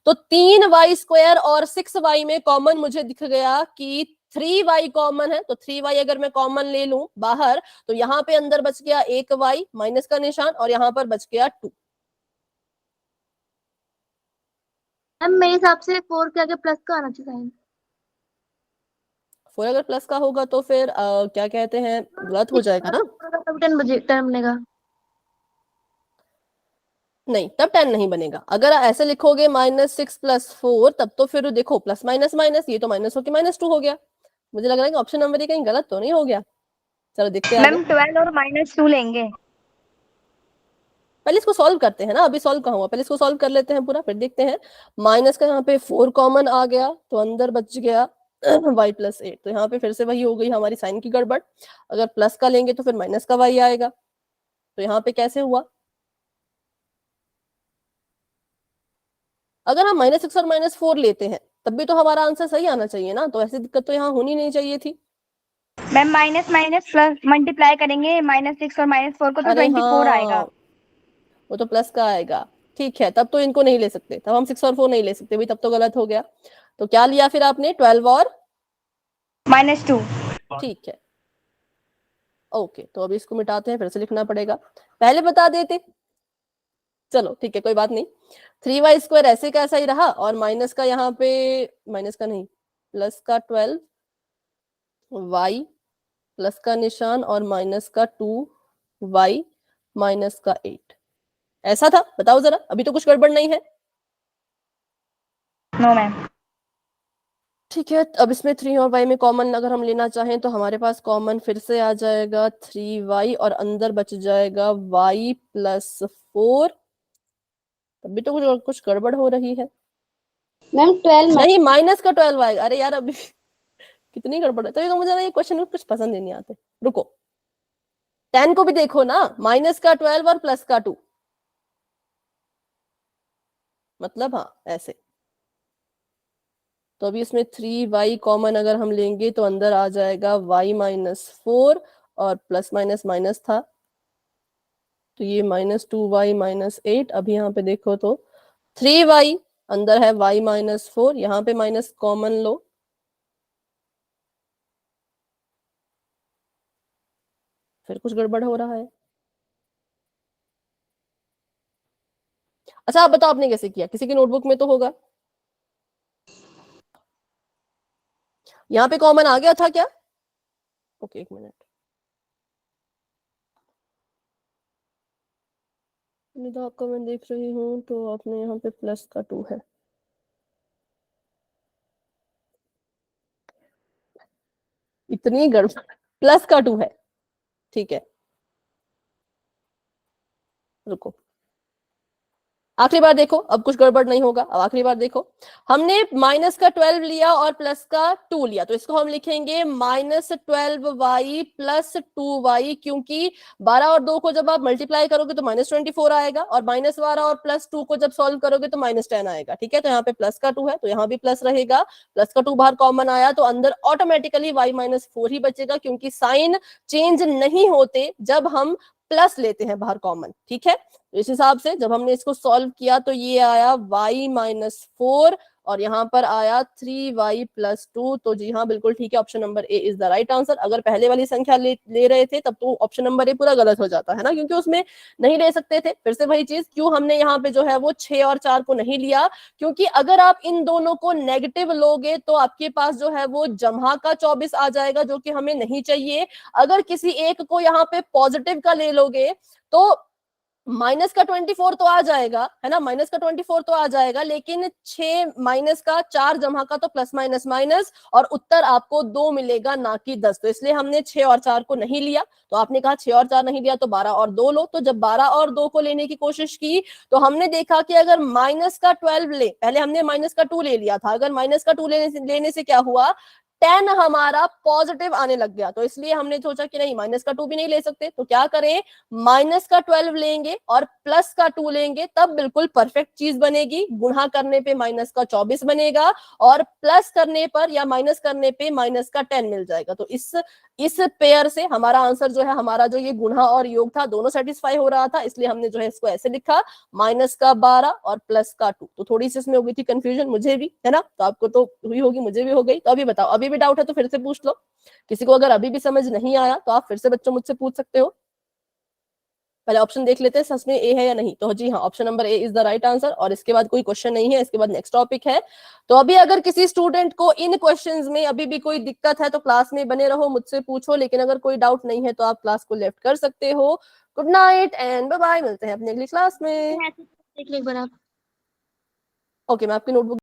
S1: तो 3y² और 6y में कॉमन मुझे दिख गया कि 3y कॉमन है, तो 3y अगर मैं कॉमन ले लूं बाहर, तो यहाँ पे अंदर बच गया 1y माइनस का निशान, और यहाँ पर बच गया 2।
S5: मैम मेरे हिसाब से 4 के आगे प्लस का आना चाहिए साइन।
S1: 4 अगर प्लस का होगा तो फिर क्या कहते हैं, गलत हो जाएगा ना।
S5: 10 बजे टर्म बनेगा।
S1: नहीं, तब 10 नहीं बनेगा। अगर ऐसे लिखोगे -6 + 4, तब तो फिर देखो प्लस माइनस माइनस, ये तो माइनस होके -2 हो गया। मुझे लग रहा है कि ऑप्शन नंबर 1 कहीं गलत तो नहीं हो गया। चलो देखते हैं आगे।
S6: मैम 12 और -2 लेंगे।
S1: पहले इसको सॉल्व करते हैं ना, अभी सॉल्व कहाँ हुआ, पहले इसको सॉल्व कर लेते हैं पूरा, फिर देखते हैं। माइनस का यहाँ पे 4 कॉमन आ गया, तो अंदर बच गया y + 8। तो यहाँ पे फिर से वही हो गई हमारी साइन की गड़बड़। अगर प्लस का लेंगे तो फिर माइनस का y आएगा। तो यहाँ पे कैसे हुआ, अगर हम -6 और -4 लेते हैं तब भी तो हमारा आंसर सही आना चाहिए ना, तो ऐसी दिक्कत तो यहाँ होनी नहीं चाहिए थी।
S6: Ma'am minus minus plus multiply करेंगे -6 और -4 को, तो
S1: अरे
S6: 24 आएगा।
S1: हाँ, वो तो प्लस का आएगा, ठीक है, तब तो इनको नहीं ले सकते, तब हम 6 और 4 नहीं ले सकते भाई, तब तो गलत हो गया। तो क्या लिया फिर आपने, 12 और
S6: -2।
S1: ठीक है, ओके। तो अभी इसको मिटाते हैं, फिर से लिखना पड़ेगा, पहले बता देते। चलो ठीक है, कोई बात नहीं। 3y² ऐसे कैसा ही रहा, और माइनस का यहाँ पे, माइनस का नहीं, प्लस का 12, y प्लस का निशान, और माइनस का 2y माइनस का 8 ऐसा था। बताओ जरा, अभी तो कुछ गड़बड़ नहीं है।
S6: No ma'am.
S1: ठीक है, अब इसमें 3 और y में कॉमन अगर हम लेना चाहें तो हमारे पास कॉमन फिर से आ जाएगा 3y, और अंदर बच जाएगा y + 4। तभी तो कुछ गड़बड़ हो रही है।
S4: मैम 12
S1: नहीं, माइनस का 12 आएगा। अरे यार अभी कितनी गड़बड़ है, तभी तो मुझे ना ये क्वेश्चन कुछ पसंद ही नहीं आते। रुको, 10 को भी देखो ना, माइनस का 12 और प्लस का 2, मतलब हाँ ऐसे। तो अभी इसमें 3y कॉमन अगर हम लेंगे तो अंदर आ जाएगा y - 4, और प्लस माइनस माइनस था, तो ये -2y - 8। अभी यहाँ पे देखो तो 3y अंदर है y - 4, यहाँ पे माइनस कॉमन लो, फिर कुछ गड़बड़ हो रहा है। अच्छा आप बताओ आपने कैसे किया, किसी की नोटबुक में तो होगा। यहाँ पे कॉमन आ गया था क्या, ओके एक मिनट, निदा आपका मैं देख रही हूँ, तो आपने यहाँ पे प्लस का 2 है। इतनी गड़बड़, प्लस का 2 है, ठीक है, रुको आखिरी बार देखो, अब कुछ गड़बड़ नहीं होगा। अब आखिरी बार देखो, हमने माइनस का 12 लिया और प्लस का 2 लिया, तो इसको हम लिखेंगे -12y + 2y, क्योंकि 12 और 2 को जब आप मल्टीप्लाई करोगे तो -24 आएगा, और -12 और +2 को जब सॉल्व करोगे तो -10 आएगा। ठीक है, तो यहाँ पे प्लस का 2 है, तो यहाँ भी प्लस रहेगा। प्लस का 2 बाहर कॉमन आया, तो अंदर ऑटोमेटिकली y - 4 ही बचेगा, क्योंकि साइन चेंज नहीं होते जब हम प्लस लेते हैं बाहर कॉमन। ठीक है, तो इस हिसाब से जब हमने इसको सॉल्व किया तो ये आया y - 4, और यहाँ पर आया 3y + 2। तो जी हाँ, बिल्कुल ठीक है, option number A is the right answer. अगर पहले वाली संख्या ले रहे थे तब तो ऑप्शन नंबर ए पूरा गलत हो जाता है ना, क्योंकि उसमें नहीं ले सकते थे। फिर से वही चीज, क्यों हमने यहाँ पे जो है वो 6 और 4 को नहीं लिया, क्योंकि अगर आप इन दोनों को नेगेटिव लोगे तो आपके पास जो है वो जमा का 24 आ जाएगा, जो कि हमें नहीं चाहिए। अगर किसी एक को यहाँ पे पॉजिटिव का ले लोगे तो माइनस का 24 तो आ जाएगा, है ना, माइनस का 24 तो आ जाएगा, लेकिन 6 माइनस का 4 जमा का तो प्लस माइनस माइनस, और उत्तर आपको 2 मिलेगा ना कि 10। तो इसलिए हमने 6 और 4 को नहीं लिया। तो आपने कहा 6 और 4 नहीं लिया तो 12 और 2 लो। तो जब 12 और 2 को लेने की कोशिश की तो हमने देखा कि अगर माइनस का 12 ले, पहले हमने माइनस का 2 ले लिया था, अगर माइनस का 2 लेने से क्या हुआ, 10 हमारा पॉजिटिव आने लग गया, तो इसलिए हमने सोचा कि नहीं माइनस का 2 भी नहीं ले सकते, तो क्या करें, माइनस का 12 लेंगे और प्लस का 2 लेंगे, तब बिल्कुल परफेक्ट चीज बनेगी। गुणा करने पे माइनस का 24 बनेगा और प्लस करने पर या माइनस करने पे माइनस का 10 मिल जाएगा। तो इस पेयर से हमारा आंसर जो है, हमारा जो ये गुणा और योग था दोनों सेटिस्फाई हो रहा था, इसलिए हमने जो है इसको ऐसे लिखा, माइनस का 12 और प्लस का 2। तो थोड़ी सी इसमें हो गई थी कंफ्यूजन, मुझे भी, है ना, तो आपको तो हुई होगी, मुझे भी हो गई। तो अभी बताओ, अभी भी डाउट है तो फिर से पूछ लो, किसी को अगर अभी भी समझ नहीं आया तो आप फिर से बच्चों मुझसे पूछ सकते हो। पहले ऑप्शन देख लेते हैं सच में ए है या नहीं। तो जी हाँ, option number A is the right answer, और इसके बाद कोई क्वेश्चन नहीं है, इसके बाद नेक्स्ट टॉपिक है। तो अभी अगर किसी स्टूडेंट को इन क्वेश्चंस में अभी भी कोई दिक्कत है तो क्लास में बने रहो, मुझसे पूछो, लेकिन अगर कोई डाउट नहीं है तो आप क्लास को लेफ्ट कर सकते हो। Good night and bye bye, मिलते हैं अपनी अगली क्लास में।
S2: देख लो एक बार आप।
S1: ओके, मैं आपकी नोटबुक